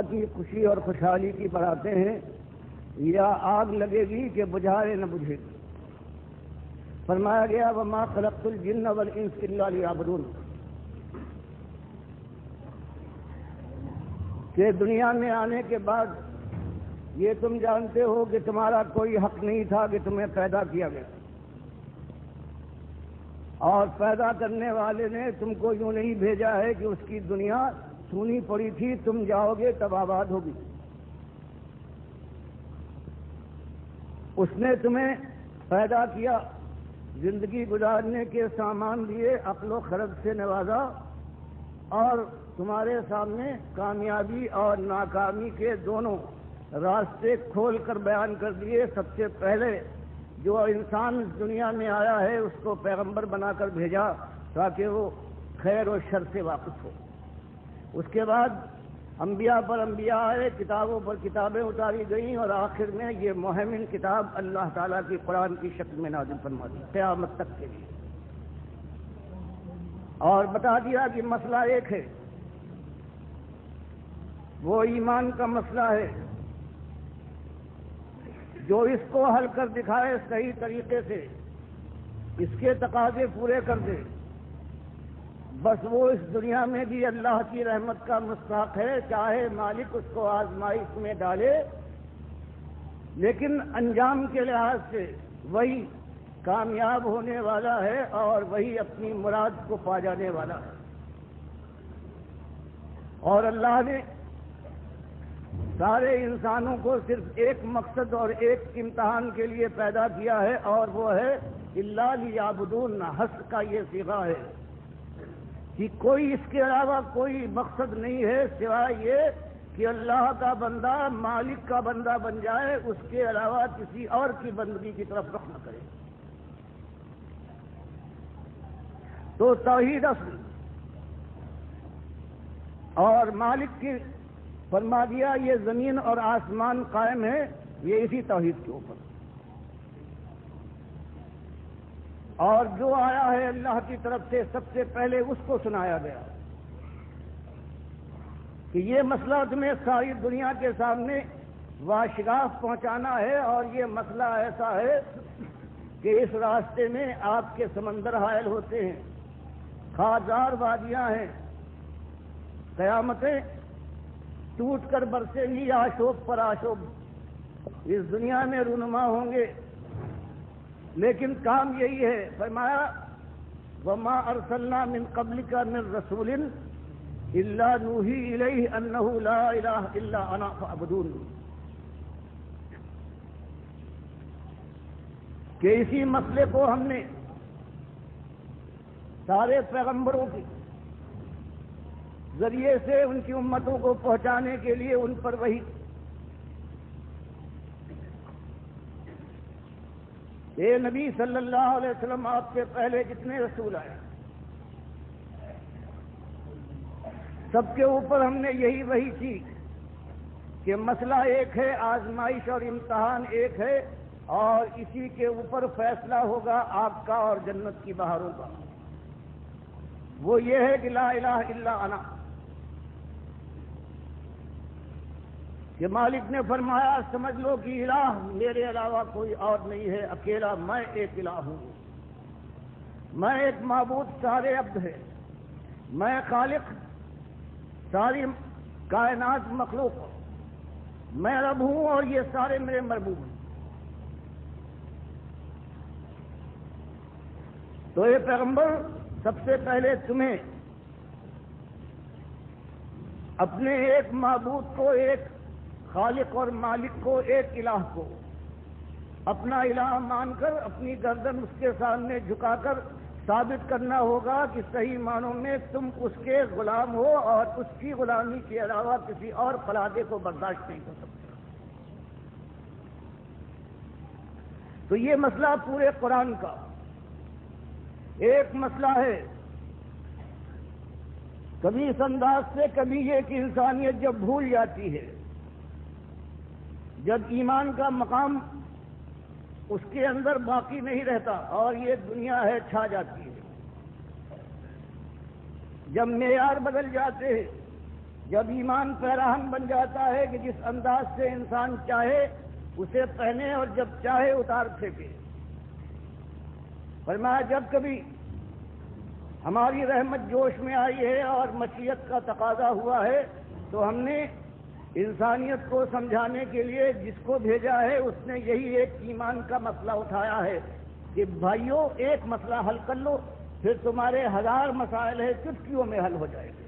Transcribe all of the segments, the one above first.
کی خوشی اور خوشحالی کی بڑھاتے ہیں یا آگ لگے گی کہ بجھائے نہ بجھے گی؟ فرمایا گیا وما خلقت الجن والانس الا لیعبدون، کہ دنیا میں آنے کے بعد یہ تم جانتے ہو کہ تمہارا کوئی حق نہیں تھا کہ تمہیں پیدا کیا گیا، اور پیدا کرنے والے نے تم کو یوں نہیں بھیجا ہے کہ اس کی دنیا سونی پڑی تھی تم جاؤ گے تب آباد ہوگی۔ اس نے تمہیں پیدا کیا، زندگی گزارنے کے سامان دیے، عقل و خرد سے نوازا، اور تمہارے سامنے کامیابی اور ناکامی کے دونوں راستے کھول کر بیان کر دیے۔ سب سے پہلے جو انسان دنیا میں آیا ہے اس کو پیغمبر بنا کر بھیجا تاکہ وہ خیر و شر سے واقف ہو۔ اس کے بعد انبیاء پر انبیاء آئے، کتابوں پر کتابیں اتاری گئیں، اور آخر میں یہ مہمن کتاب اللہ تعالیٰ کی قرآن کی شکل میں نازل فرما دی قیامت تک کے لیے، اور بتا دیا کہ مسئلہ ایک ہے، وہ ایمان کا مسئلہ ہے۔ جو اس کو حل کر دکھائے صحیح طریقے سے، اس کے تقاضے پورے کر دے، بس وہ اس دنیا میں بھی اللہ کی رحمت کا مستحق ہے، چاہے مالک اس کو آزمائش میں ڈالے، لیکن انجام کے لحاظ سے وہی کامیاب ہونے والا ہے اور وہی اپنی مراد کو پا جانے والا ہے۔ اور اللہ نے سارے انسانوں کو صرف ایک مقصد اور ایک امتحان کے لیے پیدا کیا ہے، اور وہ ہے الا لیعبدون، حصر کا یہ صیغہ ہے کہ کوئی اس کے علاوہ کوئی مقصد نہیں ہے سوائے یہ کہ اللہ کا بندہ مالک کا بندہ بن جائے، اس کے علاوہ کسی اور کی بندگی کی طرف رخ نہ کرے۔ تو توحید اصل، اور مالک کی فرما دیا یہ زمین اور آسمان قائم ہے یہ اسی توحید کے اوپر، اور جو آیا ہے اللہ کی طرف سے سب سے پہلے اس کو سنایا گیا کہ یہ مسئلہ تمہیں ساری دنیا کے سامنے واشگاف پہنچانا ہے، اور یہ مسئلہ ایسا ہے کہ اس راستے میں آپ کے سمندر حائل ہوتے ہیں، خارزار وادیاں ہیں، قیامتیں ٹوٹ کر برسیں گی آشوب پر آشوب، اس دنیا میں رونما ہوں گے، لیکن کام یہی ہے۔ فرمایا وما ارسلنا من قبلک من رسول الا نوحی الیہ انہ لا الہ الا انا فاعبدون، کہ اسی مسئلے کو ہم نے سارے پیغمبروں کے ذریعے سے ان کی امتوں کو پہنچانے کے لیے ان پر وہی اے نبی صلی اللہ علیہ وسلم، آپ سے پہلے جتنے رسول آئے سب کے اوپر ہم نے یہی وحی کی کہ مسئلہ ایک ہے، آزمائش اور امتحان ایک ہے، اور اسی کے اوپر فیصلہ ہوگا آگ کا اور جنت کی بہاروں کا۔ وہ یہ ہے کہ لا الہ الا انا، کہ مالک نے فرمایا سمجھ لو کہ الہ میرے علاوہ کوئی اور نہیں ہے، اکیلا میں ایک الہ ہوں، میں ایک معبود سارے عبد ہے، میں خالق ساری کائنات مخلوق، میں رب ہوں اور یہ سارے میرے مربوب ہیں۔ تو یہ پیغمبر سب سے پہلے تمہیں اپنے ایک معبود کو، ایک خالق اور مالک کو، ایک الہ کو اپنا الہ مان کر اپنی گردن اس کے سامنے جھکا کر ثابت کرنا ہوگا کہ صحیح معنوں میں تم اس کے غلام ہو، اور اس کی غلامی کے علاوہ کسی اور خلاقے کو برداشت نہیں کر سکتے۔ تو یہ مسئلہ پورے قرآن کا ایک مسئلہ ہے، کبھی اس انداز سے، کبھی یہ کہ انسانیت جب بھول جاتی ہے، جب ایمان کا مقام اس کے اندر باقی نہیں رہتا اور یہ دنیا ہے چھا جاتی ہے، جب معیار بدل جاتے ہیں، جب ایمان پیراہن بن جاتا ہے کہ جس انداز سے انسان چاہے اسے پہنے اور جب چاہے اتار پھینکے. فرمایا جب کبھی ہماری رحمت جوش میں آئی ہے اور مشیت کا تقاضا ہوا ہے تو ہم نے انسانیت کو سمجھانے کے لیے جس کو بھیجا ہے اس نے یہی ایک ایمان کا مسئلہ اٹھایا ہے کہ بھائیوں ایک مسئلہ حل کر لو پھر تمہارے 1000 مسائل ہے چٹکیوں میں حل ہو جائے گے.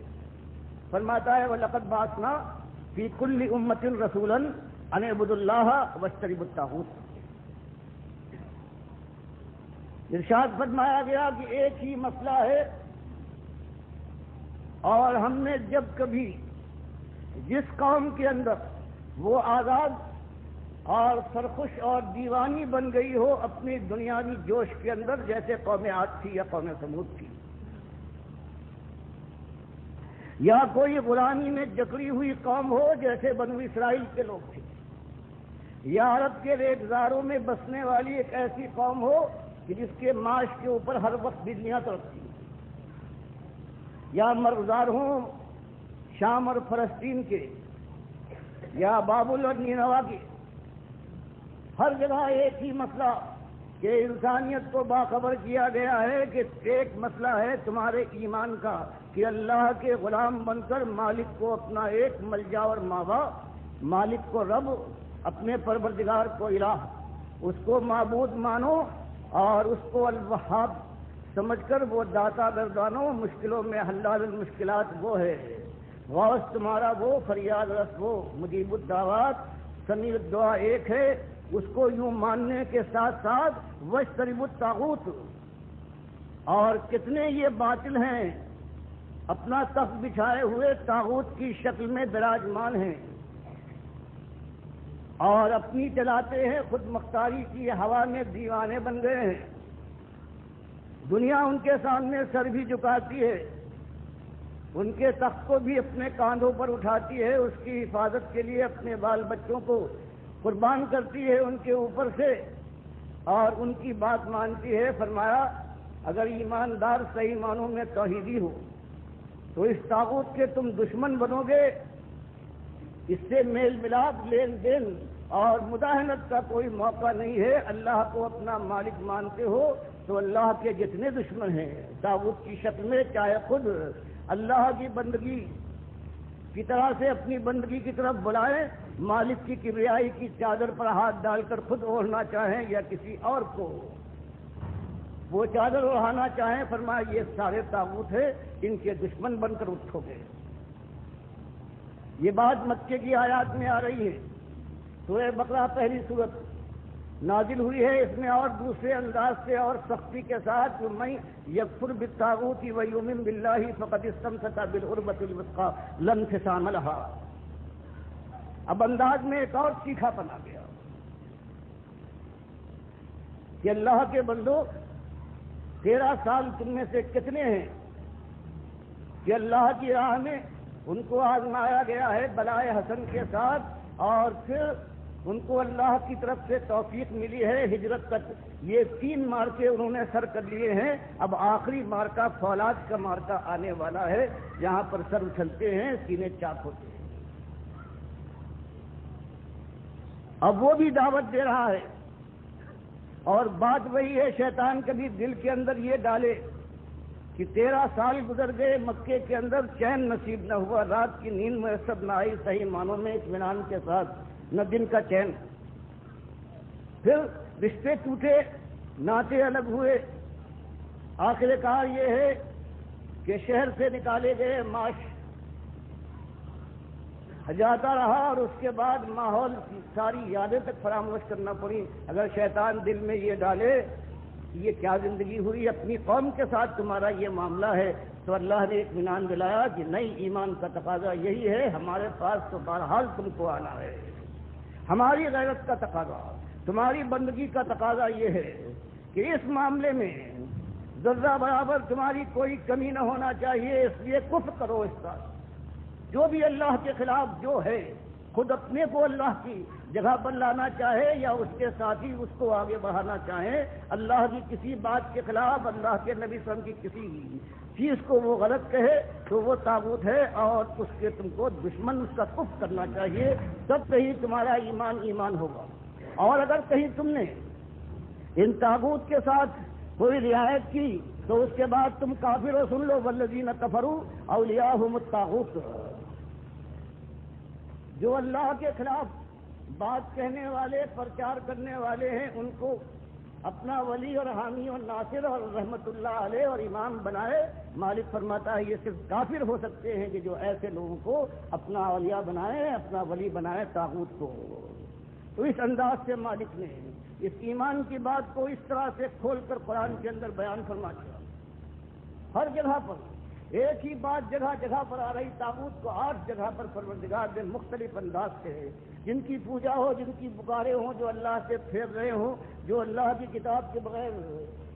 فرماتا ہے وَلَقَدْ بَعَثْنَا فِي كُلِّ أُمَّةٍ رَسُولًا أَنِ اعْبُدُوا اللَّهَ وَاجْتَنِبُوا الطَّاغُوتَ. ارشاد فرمایا گیا کہ ایک ہی مسئلہ ہے اور ہم نے جب کبھی جس قوم کے اندر وہ آزاد اور سرخوش اور دیوانی بن گئی ہو اپنی دنیاوی جوش کے اندر جیسے قوم عاد تھی یا قوم ثمود تھی یا کوئی غلامی میں جکڑی ہوئی قوم ہو جیسے بنو اسرائیل کے لوگ تھے یا عرب کے ریگزاروں میں بسنے والی ایک ایسی قوم ہو کہ جس کے معاش کے اوپر ہر وقت بجلیاں تڑپتی یا مرغزار ہوں شام اور فلسطین کے یا بابل اور نینوا کے ہر جگہ ایک ہی مسئلہ کہ انسانیت کو باخبر کیا گیا ہے کہ ایک مسئلہ ہے تمہارے ایمان کا کہ اللہ کے غلام بن کر مالک کو اپنا ایک ملجا اور ماوا مالک کو رب اپنے پروردگار کو الہ اس کو معبود مانو اور اس کو الوہاب سمجھ کر وہ داتا گردانو مشکلوں میں حلال المشکلات وہ ہے غوث تمہارا وہ فریاد رس وہ مجیب الدعوات سمیع الدعا ایک ہے اس کو یوں ماننے کے ساتھ ساتھ واجتنبوا الطاغوت اور کتنے یہ باطل ہیں اپنا تخت بچھائے ہوئے طاغوت کی شکل میں براجمان ہیں اور اپنی چلاتے ہیں خود مختاری کی ہوا میں دیوانے بن گئے ہیں. دنیا ان کے سامنے سر بھی جھکاتی ہے ان کے تخت کو بھی اپنے کاندھوں پر اٹھاتی ہے اس کی حفاظت کے لیے اپنے بال بچوں کو قربان کرتی ہے ان کے اوپر سے اور ان کی بات مانتی ہے. فرمایا اگر ایماندار صحیح معنوں میں توحیدی ہو تو اس طاغوت کے تم دشمن بنو گے اس سے میل ملاپ لین دین اور مداہنت کا کوئی موقع نہیں ہے. اللہ کو اپنا مالک مانتے ہو تو اللہ کے جتنے دشمن ہیں طاغوت کی شکل میں چاہے خود اللہ کی بندگی کی طرح سے اپنی بندگی کی طرف بلائیں مالک کی کبریائی کی چادر پر ہاتھ ڈال کر خود اوڑھنا چاہیں یا کسی اور کو وہ چادر اوڑھانا چاہیں فرمایا یہ سارے طاغوت ہیں ان کے دشمن بن کر اٹھو گے. یہ بات مکے کی آیات میں آ رہی ہے. سورہ بقرہ پہلی سورت نازل ہوئی ہے اس میں اور دوسرے انداز سے اور سختی کے ساتھ من یکفر بالطاغوت ویؤمن باللہ فقد استمسک بالعروۃ الوثقی لا انفصام لها. اب انداز میں ایک اور سیکھا پن آ گیا کہ اللہ کے بندو 13 سال تم میں سے کتنے ہیں کہ اللہ کی راہ میں ان کو آزمایا گیا ہے بلائے حسن کے ساتھ اور پھر ان کو اللہ کی طرف سے توفیق ملی ہے ہجرت تک. یہ 3 مارکے انہوں نے سر کر لیے ہیں. اب آخری مارکہ فولاد کا مارکہ آنے والا ہے جہاں پر سر اچھلتے ہیں سینے چاک ہوتے ہیں. اب وہ بھی دعوت دے رہا ہے اور بات وہی ہے شیطان کبھی دل کے اندر یہ ڈالے کہ 13 سال گزر گئے مکے کے اندر چین نصیب نہ ہوا رات کی نیند میسر نہ آئی صحیح معنوں میں اطمینان کے ساتھ نہ دن کا چین پھر رشتے ٹوٹے ناطے الگ ہوئے آخر کار یہ ہے کہ شہر سے نکالے گئے معاش جاتا رہا اور اس کے بعد ماحول ساری یادیں تک فراموش کرنا پڑی. اگر شیطان دل میں یہ ڈالے یہ کیا زندگی ہوئی اپنی قوم کے ساتھ تمہارا یہ معاملہ ہے تو اللہ نے اطمینان دلایا کہ نہیں ایمان کا تقاضا یہی ہے ہمارے پاس تو بہرحال تم کو آنا ہے. ہماری غیرت کا تقاضا تمہاری بندگی کا تقاضا یہ ہے کہ اس معاملے میں ذرہ برابر تمہاری کوئی کمی نہ ہونا چاہیے. اس لیے کفر کرو اس کا جو بھی اللہ کے خلاف جو ہے خود اپنے کو اللہ کی جگہ پر لانا چاہے یا اس کے ساتھی اس کو آگے بڑھانا چاہیں، اللہ کی کسی بات کے خلاف، اللہ کے نبی صلی اللہ علیہ وسلم کی کسی چیز کو وہ غلط کہے تو وہ طاغوت ہے، اور اس کے تم کو دشمن اس کا کفر کرنا چاہیے، تب کہیں تمہارا ایمان ہوگا۔ اور اگر کہیں تم نے ان طاغوت کے ساتھ کوئی رعایت کی تو اس کے بعد تم کافر ہو۔ سن لو، والذین کفروا اولیاءہم الطاغوت، جو اللہ کے خلاف بات کہنے والے، پرچار کرنے والے ہیں، ان کو اپنا ولی اور حامی اور ناصر اور رحمت اللہ علیہ اور امام بنائے۔ مالک فرماتا ہے یہ صرف کافر ہو سکتے ہیں کہ جو ایسے لوگوں کو اپنا اولیاء بنائے، اپنا ولی بنائے طاغوت کو۔ تو اس انداز سے مالک نے اس ایمان کی بات کو اس طرح سے کھول کر قرآن کے اندر بیان فرما دیا۔ ہر جگہ پر ایک ہی بات جگہ جگہ پر آ رہی، طاغوت کو 8 جگہ پر پروردگار نے مختلف انداز سے، جن کی پوجا ہو، جن کی پکارے ہوں، جو اللہ سے پھیر رہے ہوں، جو اللہ کی کتاب کے بغیر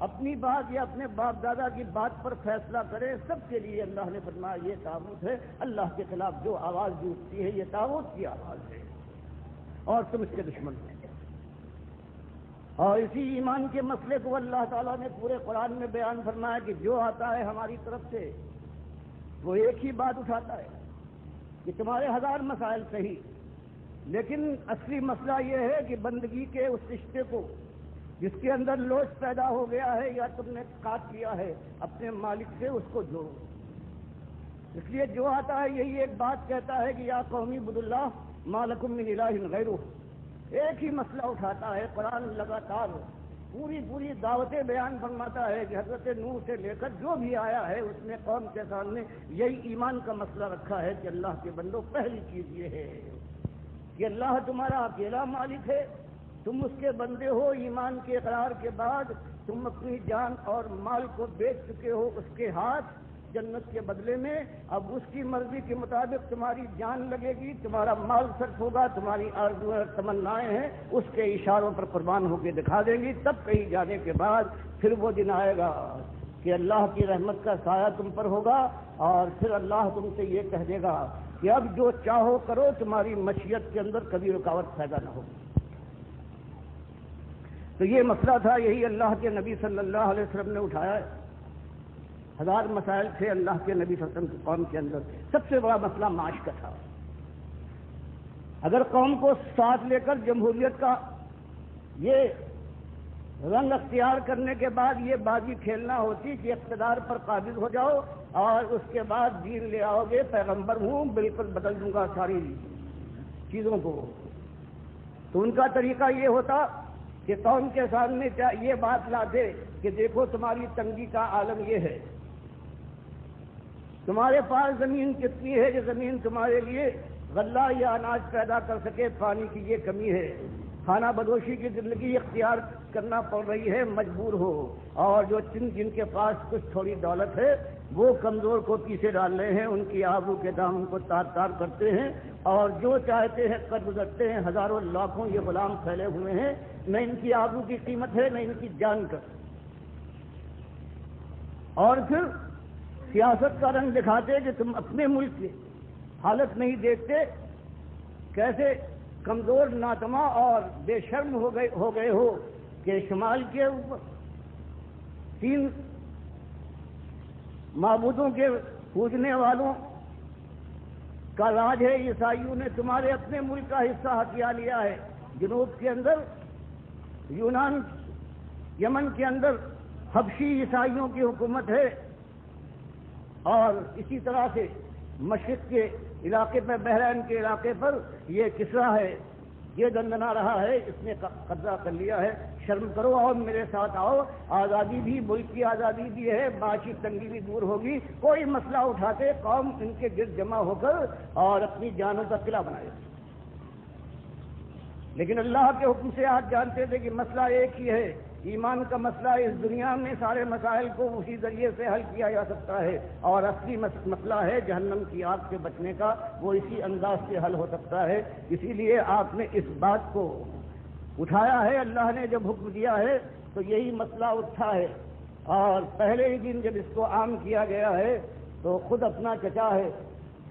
اپنی بات یا اپنے باپ دادا کی بات پر فیصلہ کرے، سب کے لیے اللہ نے فرمایا یہ طاغوت ہے۔ اللہ کے خلاف جو آواز بھی اٹھتی ہے یہ طاغوت کی آواز ہے، اور تم اس کے دشمن ہو۔ اور اسی ایمان کے مسئلے کو اللہ تعالیٰ نے پورے قرآن میں بیان فرمایا کہ جو آتا ہے ہماری طرف سے وہ ایک ہی بات اٹھاتا ہے کہ تمہارے 1000 مسائل صحیح، لیکن اصلی مسئلہ یہ ہے کہ بندگی کے اس رشتے کو جس کے اندر لوچ پیدا ہو گیا ہے یا تم نے کاٹ لیا ہے اپنے مالک سے، اس کو جوڑو۔ اس لیے جو آتا ہے یہی ایک بات کہتا ہے کہ یا قومی عبدوا اللہ ما لکم من الہ غیرہ، ایک ہی مسئلہ اٹھاتا ہے۔ قرآن لگاتار پوری دعوتیں بیان فرماتا ہے کہ حضرت نوح سے لے کر جو بھی آیا ہے اس نے قوم کے سامنے یہی ایمان کا مسئلہ رکھا ہے کہ اللہ کے بندوں، پہلی چیز یہ ہے کہ اللہ تمہارا اکیلا مالک ہے، تم اس کے بندے ہو۔ ایمان کے اقرار کے بعد تم اپنی جان اور مال کو بیچ چکے ہو اس کے ہاتھ جنت کے بدلے میں۔ اب اس کی مرضی کے مطابق تمہاری جان لگے گی، تمہارا مال صرف ہوگا، تمہاری آرزویں اور تمنائیں ہیں اس کے اشاروں پر قربان ہو کے دکھا دیں گی۔ تب کہیں جانے کے بعد پھر وہ دن آئے گا کہ اللہ کی رحمت کا سایہ تم پر ہوگا، اور پھر اللہ تم سے یہ کہہ دے گا کہ اب جو چاہو کرو، تمہاری مشیت کے اندر کبھی رکاوٹ پیدا نہ ہوگی۔ تو یہ مسئلہ تھا، یہی اللہ کے نبی صلی اللہ علیہ وسلم نے اٹھایا ہے۔ 1000 مسائل تھے اللہ کے نبی صلی اللہ علیہ وسلم کی قوم کے اندر۔ سب سے بڑا مسئلہ معاش کا تھا۔ اگر قوم کو ساتھ لے کر جمہوریت کا یہ رنگ اختیار کرنے کے بعد یہ بازی کھیلنا ہوتی کہ اقتدار پر قابض ہو جاؤ اور اس کے بعد دین لے آؤ گے، پیغمبر ہوں، بالکل بدل دوں گا ساری چیزوں کو، تو ان کا طریقہ یہ ہوتا کہ قوم کے سامنے یہ بات لاتے کہ دیکھو تمہاری تنگی کا عالم یہ ہے، تمہارے پاس زمین کتنی ہے کہ زمین تمہارے لیے غلہ یا اناج پیدا کر سکے، پانی کی یہ کمی ہے، کھانا بدوشی کی زندگی اختیار کرنا پڑ رہی ہے، مجبور ہو، اور جو جن کے پاس کچھ تھوڑی دولت ہے وہ کمزور کو پیچھے ڈال رہے ہیں، ان کی آبرو کے دامن کو تار تار کرتے ہیں، اور جو چاہتے ہیں کر گزرتے ہیں۔ ہزاروں لاکھوں یہ غلام پھیلے ہوئے ہیں، نہ ان کی آبرو کی قیمت ہے نہ ان کی جان کا۔ اور پھر سیاست کا رنگ دکھاتے کہ تم اپنے ملک کی حالت نہیں دیکھتے، کیسے کمزور، ناتما اور بے شرم ہو گئے ہو کہ شمال کے اوپر 3 معبودوں کے پوجنے والوں کا راج ہے، عیسائیوں نے تمہارے اپنے ملک کا حصہ ہتھیا لیا ہے۔ جنوب کے اندر یونان، یمن کے اندر حبشی عیسائیوں کی حکومت ہے، اور اسی طرح سے مشرق کے علاقے پر، بحرین کے علاقے پر یہ کسرا ہے، یہ دندنا رہا ہے، اس نے قبضہ کر لیا ہے۔ شرم کرو اور میرے ساتھ آؤ، آزادی بھی، ملک کی آزادی بھی ہے، معاشی تنگی بھی دور ہوگی۔ کوئی مسئلہ اٹھاتے قوم ان کے گرد جمع ہو کر اور اپنی جانوں کا قلعہ بنائے، لیکن اللہ کے حکم سے آج جانتے تھے کہ مسئلہ ایک ہی ہے۔ ایمان کا مسئلہ اس دنیا میں سارے مسائل کو اسی ذریعے سے حل کیا جا سکتا ہے، اور اصلی مسئلہ ہے جہنم کی آگ سے بچنے کا، وہ اسی انداز سے حل ہو سکتا ہے۔ اسی لیے آپ نے اس بات کو اٹھایا ہے، اللہ نے جب حکم دیا ہے تو یہی مسئلہ اٹھا ہے، اور پہلے ہی دن جب اس کو عام کیا گیا ہے تو خود اپنا چچا ہے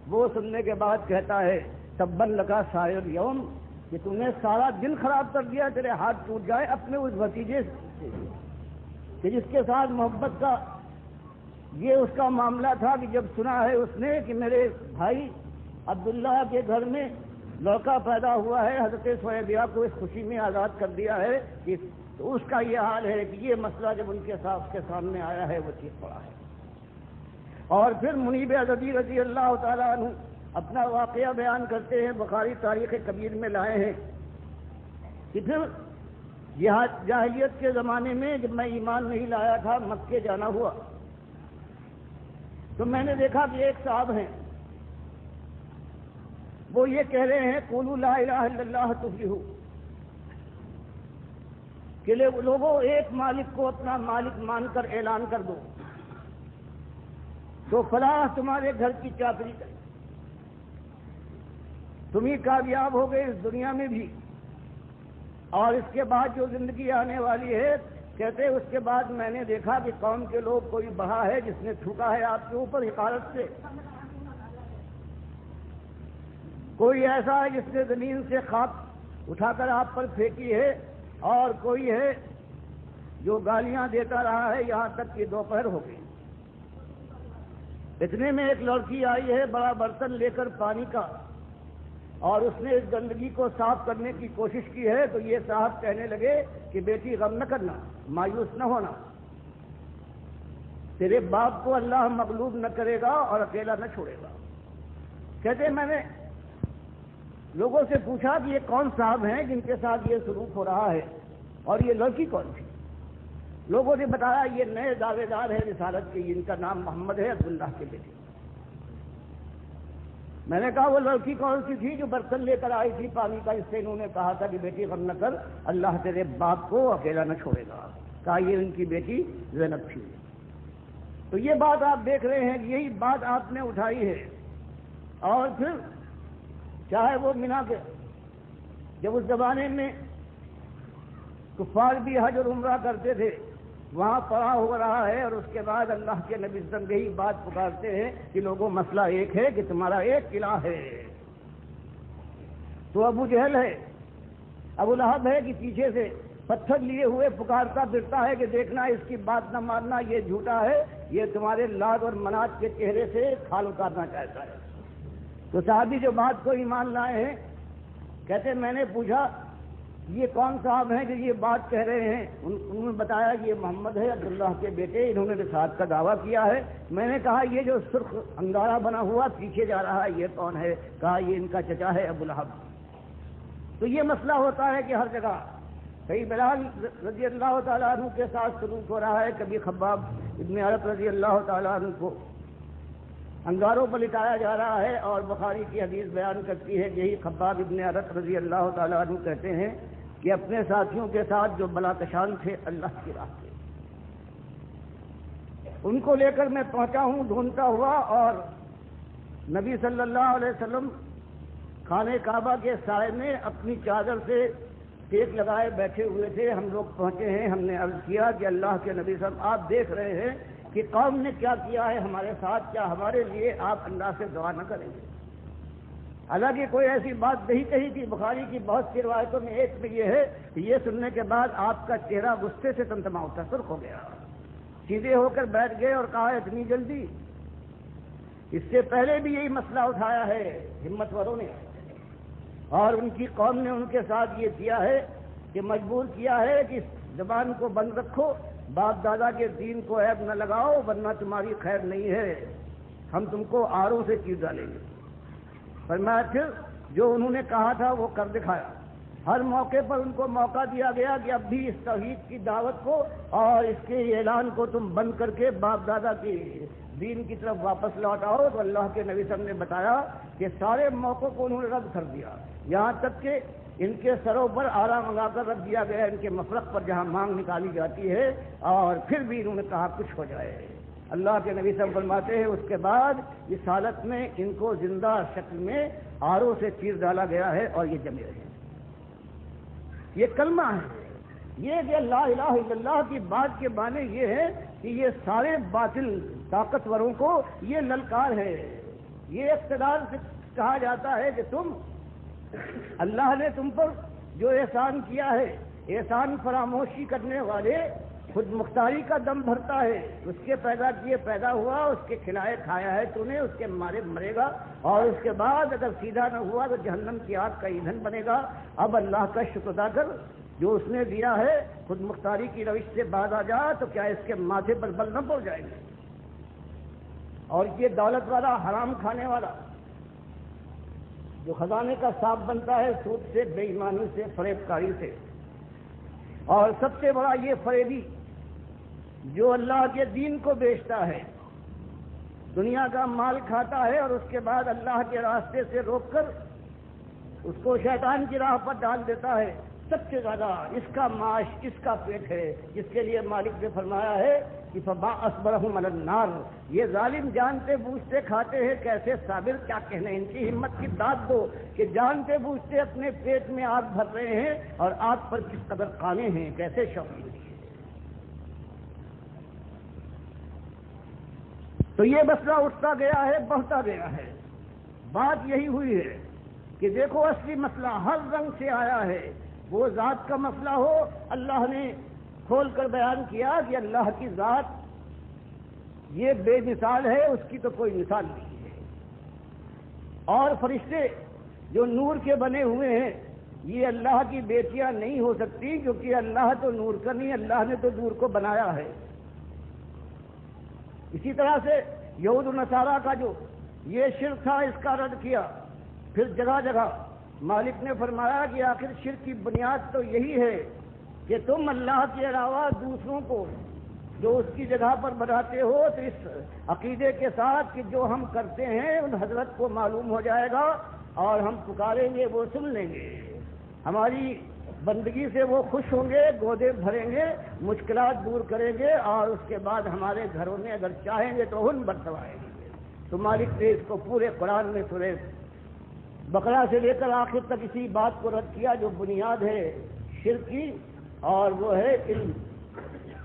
وہ سننے کے بعد کہتا ہے تبا لکا سائر یوم، کہ تم نے سارا دل خراب کر دیا، تیرے ہاتھ ٹوٹ جائے اپنے اس بھتیجے سے کہ جس کے ساتھ محبت کا یہ اس کا معاملہ تھا کہ جب سنا ہے اس نے کہ میرے بھائی عبداللہ کے گھر میں لڑکا پیدا ہوا ہے، حضرت سویبیہ کو اس خوشی میں آزاد کر دیا ہے، کہ تو اس کا یہ حال ہے کہ یہ مسئلہ جب ان کے سامنے آیا ہے وہ چیز پڑا ہے۔ اور پھر منیب عزدی رضی اللہ تعالیٰ عنہ اپنا واقعہ بیان کرتے ہیں، بخاری تاریخ کبیر میں لائے ہیں کہ پھر جاہلیت کے زمانے میں جب میں ایمان نہیں لایا تھا، مکے جانا ہوا تو میں نے دیکھا کہ ایک صاحب ہیں، وہ یہ کہہ رہے ہیں قولوا لا الہ الا اللہ تفلحوا، کہ لوگوں ایک مالک کو اپنا مالک مان کر اعلان کر دو تو فلاح تمہارے گھر کی چاکری کرے، تم ہی کامیاب ہو گئے اس دنیا میں بھی، اور اس کے بعد جو زندگی آنے والی ہے، کہتے اس کے بعد میں نے دیکھا کہ قوم کے لوگ کوئی بہا ہے جس نے تھوکا ہے آپ کے اوپر حقارت سے، کوئی ایسا ہے جس نے زمین سے خاک اٹھا کر آپ پر پھینکی ہے، اور کوئی ہے جو گالیاں دیتا رہا ہے یہاں تک کہ دوپہر ہو گئی۔ اتنے میں ایک لڑکی آئی ہے بڑا برتن لے کر پانی کا، اور اس نے اس گندگی کو صاف کرنے کی کوشش کی ہے، تو یہ صاحب کہنے لگے کہ بیٹی غم نہ کرنا، مایوس نہ ہونا، تیرے باپ کو اللہ مغلوب نہ کرے گا اور اکیلا نہ چھوڑے گا۔ کہتے میں نے لوگوں سے پوچھا کہ یہ کون صاحب ہیں جن کے ساتھ یہ سلوک ہو رہا ہے، اور یہ لڑکی کون تھی؟ لوگوں نے بتایا یہ نئے دعوے دار ہیں رسالت کے، ان کا نام محمد ہے، عبداللہ کے بیٹے۔ میں نے کہا وہ لڑکی کون سی تھی جو برتن لے کر آئی تھی پانی کا؟ اس سے انہوں نے کہا تھا کہ بیٹی غم نہ کر، اللہ تیرے باپ کو اکیلا نہ چھوڑے گا۔ کہا یہ ان کی بیٹی زینب تھی۔ تو یہ بات آپ دیکھ رہے ہیں، یہی بات آپ نے اٹھائی ہے۔ اور پھر چاہے وہ منا کے جب اس زمانے میں کفار بھی حج اور عمرہ کرتے تھے، وہاں پڑا ہو رہا ہے، اور اس کے بعد اللہ کے نبی صلی اللہ علیہ وسلم یہی بات پکارتے ہیں کہ لوگوں مسئلہ ایک ہے کہ تمہارا ایک قلعہ ہے۔ تو ابو جہل ہے، ابو لہب ہے کہ پیچھے سے پتھر لیے ہوئے پکارتا پھرتا ہے کہ دیکھنا اس کی بات نہ ماننا، یہ جھوٹا ہے، یہ تمہارے لات اور منات کے چہرے سے کھال اتارنا چاہتا ہے۔ تو صحابی جو بات کو ایمان لائے ہیں کہتے میں نے پوچھا یہ کون صاحب ہیں کہ یہ بات کہہ رہے ہیں؟ انہوں نے بتایا کہ یہ محمد ہے، عبداللہ کے بیٹے، انہوں نے رسالت کا دعویٰ کیا ہے۔ میں نے کہا یہ جو سرخ انگارہ بنا ہوا پیچھے جا رہا ہے یہ کون ہے؟ کہا یہ ان کا چچا ہے ابو لہب۔ تو یہ مسئلہ ہوتا ہے کہ ہر جگہ کئی بلال رضی اللہ تعالیٰ عنہ کے ساتھ سلوک ہو رہا ہے، کبھی خباب ابن عرب رضی اللہ تعالیٰ عنہ کو انگاروں پر لٹایا جا رہا ہے، اور بخاری کی حدیث بیان کرتی ہے یہی خباب ابن عرب رضی اللہ تعالیٰ عنہ کہتے ہیں کہ اپنے ساتھیوں کے ساتھ جو بلاکشان تھے اللہ کی راہ پہ، ان کو لے کر میں پہنچا ہوں ڈھونڈتا ہوا، اور نبی صلی اللہ علیہ وسلم خانہ کعبہ کے سائے میں اپنی چادر سے ٹیک لگائے بیٹھے ہوئے تھے۔ ہم لوگ پہنچے ہیں، ہم نے عرض کیا کہ اللہ کے نبی صلی اللہ علیہ وسلم آپ دیکھ رہے ہیں کہ قوم نے کیا کیا ہے ہمارے ساتھ، کیا ہمارے لیے آپ اللہ سے دعا نہ کریں گے؟ حالانکہ کوئی ایسی بات نہیں کہی تھی۔ بخاری کی بہت سی روایتوں میں ایک میں یہ ہے کہ یہ سننے کے بعد آپ کا چہرہ غصے سے تمتما ہوتا سرخ ہو گیا، سیدھے ہو کر بیٹھ گئے اور کہا اتنی جلدی؟ اس سے پہلے بھی یہی مسئلہ اٹھایا ہے ہمت وروں نے، اور ان کی قوم نے ان کے ساتھ یہ کیا ہے کہ مجبور کیا ہے کہ زبان کو بند رکھو، باپ دادا کے دین کو عیب نہ لگاؤ ورنہ تمہاری خیر نہیں ہے، ہم تم کو آروں سے چیر ڈالیں گے۔ فرمایا پھر جو انہوں نے کہا تھا وہ کر دکھایا۔ ہر موقع پر ان کو موقع دیا گیا کہ اب بھی اس توحید کی دعوت کو اور اس کے اعلان کو تم بند کر کے باپ دادا کی دین کی طرف واپس لوٹ آؤ۔ تو اللہ کے نبی صلی اللہ علیہ وسلم نے بتایا کہ سارے موقعوں کو انہوں نے رد کر دیا، یہاں تک کہ ان کے سروں پر آرا منگا کر رکھ دیا گیا، ان کے مفرق پر جہاں مانگ نکالی جاتی ہے، اور پھر بھی انہوں نے کہا کچھ ہو جائے۔ اللہ کے نبی صلی اللہ علیہ وسلم فرماتے ہیں اس کے بعد اس حالت میں ان کو زندہ شکل میں آروں سے چیر ڈالا گیا ہے اور یہ جمے رہے۔ یہ کلمہ ہے، یہ کہ لا الہ الا اللہ کی بات کے معنی یہ ہے کہ یہ سارے باطل طاقتوروں کو یہ للکار ہے، یہ اقتدار سے کہا جاتا ہے کہ تم اللہ نے تم پر جو احسان کیا ہے، احسان فراموشی کرنے والے خود مختاری کا دم بھرتا ہے. اس کے پیدا کیے پیدا ہوا، اس کے کھلائے کھایا ہے تو نے، اس کے مارے مرے گا، اور اس کے بعد اگر سیدھا نہ ہوا تو جہنم کی آگ کا ایندھن بنے گا. اب اللہ کا شکر ادا کر جو اس نے دیا ہے. خود مختاری کی روش سے باز آ جا تو کیا اس کے ماتھے پر بل نہ پڑ جائے گا. اور یہ دولت والا، حرام کھانے والا جو خزانے کا صاف بنتا ہے سود سے، بے ایمانی سے، فریب کاری سے، اور سب سے بڑا یہ فریبی جو اللہ کے دین کو بیچتا ہے، دنیا کا مال کھاتا ہے اور اس کے بعد اللہ کے راستے سے روک کر اس کو شیطان کی راہ پر ڈال دیتا ہے. سب سے زیادہ اس کا معاش، اس کا پیٹ ہے، جس کے لیے مالک نے فرمایا ہے کہ فما اصبرهم علی النار. یہ ظالم جانتے بوجھتے کھاتے ہیں، کیسے صابر کیا کہنے. ان کی ہمت کی داد دو کہ جانتے بوجھتے اپنے پیٹ میں آگ بھر رہے ہیں اور آگ پر کس قدر قانے ہیں، کیسے شوقین ہیں. تو یہ مسئلہ اٹھتا گیا ہے، بڑھتا گیا ہے. بات یہی ہوئی ہے کہ دیکھو اصلی مسئلہ ہر رنگ سے آیا ہے. وہ ذات کا مسئلہ ہو، اللہ نے کھول کر بیان کیا کہ اللہ کی ذات یہ بے مثال ہے، اس کی تو کوئی مثال نہیں ہے. اور فرشتے جو نور کے بنے ہوئے ہیں یہ اللہ کی بیٹیاں نہیں ہو سکتی، کیونکہ اللہ تو نور کا نہیں، اللہ نے تو نور کو بنایا ہے. اسی طرح سے یہود و نصارہ کا جو یہ شرک تھا اس کا رد کیا. پھر جگہ جگہ مالک نے فرمایا کہ آخر شرک کی بنیاد تو یہی ہے کہ تم اللہ کے علاوہ دوسروں کو جو اس کی جگہ پر بناتے ہو تو اس عقیدے کے ساتھ کہ جو ہم کرتے ہیں ان حضرت کو معلوم ہو جائے گا اور ہم پکاریں گے وہ سن لیں گے، ہماری بندگی سے وہ خوش ہوں گے، گودے بھریں گے، مشکلات دور کریں گے اور اس کے بعد ہمارے گھروں میں اگر چاہیں گے تو ہن برتوائیں گے. تو مالک نے اس کو پورے قرآن میں سورہ بقرہ سے لے کر آخر تک اسی بات کو رد کیا جو بنیاد ہے شرک کی، اور وہ ہے علم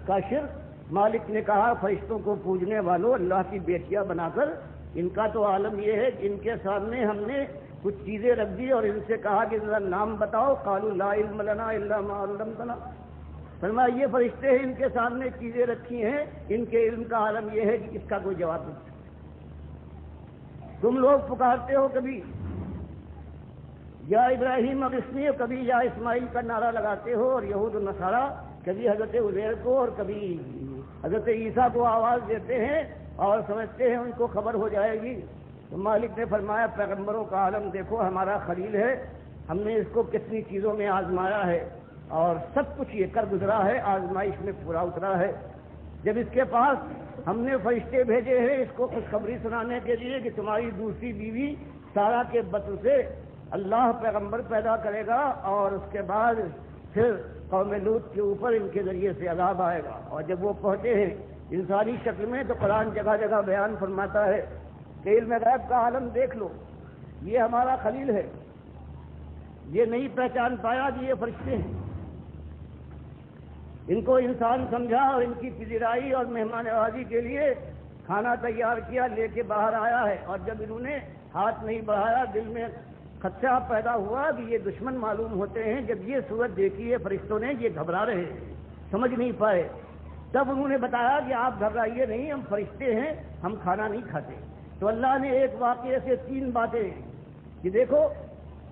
کا شرک. مالک نے کہا فرشتوں کو پوجنے والوں، اللہ کی بیٹیاں بنا کر ان کا تو عالم یہ ہے کہ ان کے سامنے ہم نے کچھ چیزیں رکھ دی اور ان سے کہا کہ ذرا نام بتاؤ. قالوا لا علم لنا الا ما علمتنا. فرمایا یہ فرشتے ہیں، ان کے سامنے چیزیں رکھی ہیں، ان کے علم کا عالم یہ ہے کہ اس کا کوئی جواب نہیں. تم لوگ پکارتے ہو کبھی یا ابراہیم اغثنی، کبھی یا اسماعیل کا نعرہ لگاتے ہو، اور یہود و نصارہ کبھی حضرت عزیر کو اور کبھی حضرت عیسیٰ کو آواز دیتے ہیں اور سمجھتے ہیں ان کو خبر ہو جائے گی. تو مالک نے فرمایا پیغمبروں کا عالم دیکھو، ہمارا خلیل ہے، ہم نے اس کو کتنی چیزوں میں آزمایا ہے اور سب کچھ یہ کر گزرا ہے، آزمائش میں پورا اترا ہے. جب اس کے پاس ہم نے فرشتے بھیجے ہیں اس کو خوشخبری سنانے کے لیے کہ تمہاری دوسری بیوی سارا کے بطن سے اللہ پیغمبر پیدا کرے گا اور اس کے بعد پھر قوم لوط کے اوپر ان کے ذریعے سے عذاب آئے گا. اور جب وہ پہنچے ہیں انسانی شکل میں تو قرآن جگہ جگہ بیان فرماتا ہے کہ علم غیب کا عالم دیکھ لو، یہ ہمارا خلیل ہے. یہ نہیں پہچان پایا کہ یہ فرشتے ہیں. ان کو انسان سمجھا اور ان کی پذیرائی اور مہمان نوازی کے لیے کھانا تیار کیا، لے کے باہر آیا ہے. اور جب انہوں نے ہاتھ نہیں بڑھایا دل میں خدشہ پیدا ہوا کہ یہ دشمن معلوم ہوتے ہیں. جب یہ صورت دیکھی ہے فرشتوں نے، یہ گھبرا رہے ہیں، سمجھ نہیں پائے. تب انہوں نے بتایا کہ آپ گھبرائیے نہیں، ہم فرشتے ہیں، ہم کھانا نہیں کھاتے. تو اللہ نے ایک واقعے سے 3 باتیں کہ دیکھو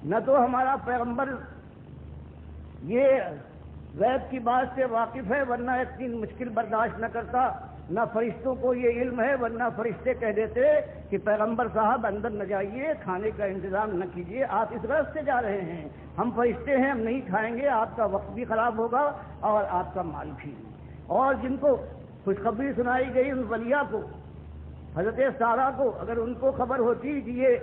نہ تو ہمارا پیغمبر یہ غیب کی بات سے واقف ہے ورنہ اتنی مشکل برداشت نہ کرتا، نہ فرشتوں کو یہ علم ہے ورنہ فرشتے کہہ دیتے کہ پیغمبر صاحب اندر نہ جائیے، کھانے کا انتظام نہ کیجیے، آپ اس غرض سے جا رہے ہیں، ہم فرشتے ہیں، ہم نہیں کھائیں گے، آپ کا وقت بھی خراب ہوگا اور آپ کا مال بھی. اور جن کو خوشخبری سنائی گئی ان ولیہ کو، حضرت سارہ کو، اگر ان کو خبر ہوتی کہ یہ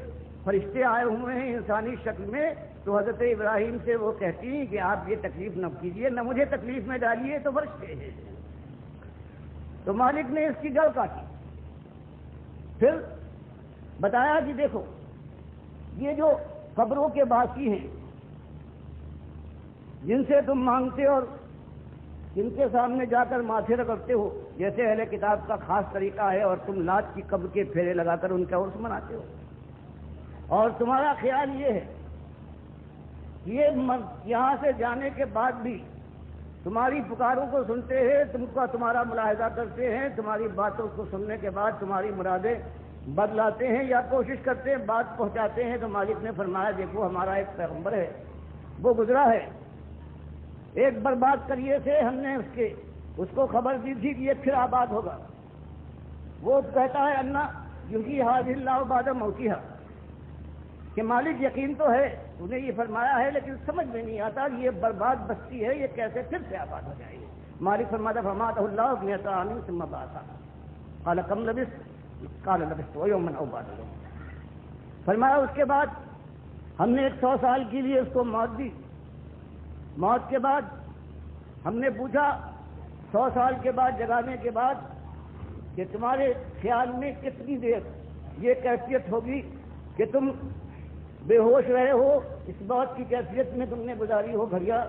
فرشتے آئے ہوئے ہیں انسانی شکل میں تو حضرت ابراہیم سے وہ کہتی کہ آپ یہ تکلیف نہ کیجیے، نہ مجھے تکلیف میں ڈالیے، تو فرشتے ہیں. تو مالک نے اس کی گل کاٹی. پھر بتایا کہ دیکھو یہ جو قبروں کے باقی ہیں جن سے تم مانگتے اور جن کے سامنے جا کر ماتھے رگڑتے ہو، جیسے اہل کتاب کا خاص طریقہ ہے، اور تم لات کی قبر کے پھیرے لگا کر ان کا عرس مناتے ہو، اور تمہارا خیال یہ ہے یہ یہاں سے جانے کے بعد بھی تمہاری پکاروں کو سنتے ہیں، تمہارا ملاحظہ کرتے ہیں، تمہاری باتوں کو سننے کے بعد تمہاری مرادیں بدلاتے ہیں یا کوشش کرتے ہیں بات پہنچاتے ہیں۔ تو مالک نے فرمایا دیکھو ہمارا ایک پیغمبر ہے، وہ گزرا ہے، ایک برباد کریے سے ہم نے اس کو خبر دی تھی کہ یہ پھر آباد ہوگا۔ وہ کہتا ہے اللہ یحیی ھذہ اللہ بعد موتھا، کہ مالک یقین تو ہے انہیں یہ فرمایا ہے لیکن سمجھ میں نہیں آتا یہ برباد بستی ہے، یہ کیسے پھر سے آباد ہو جائے گی۔ مالک فرماتا فماتہ اللہ مئۃ عام ثم بعثہ قال کم لبثت قال لبثت یوما او بعض یوم۔ فرمایا اس کے بعد ہم نے 100 سال کے لیے اس کو موت دی، موت کے بعد ہم نے پوچھا 100 سال کے بعد جگانے کے بعد کہ تمہارے خیال میں کتنی دیر یہ کیفیت ہوگی کہ تم بے ہوش رہے ہو، اس بات کی کیفیت میں تم نے گزاری ہو گھڑیاں؟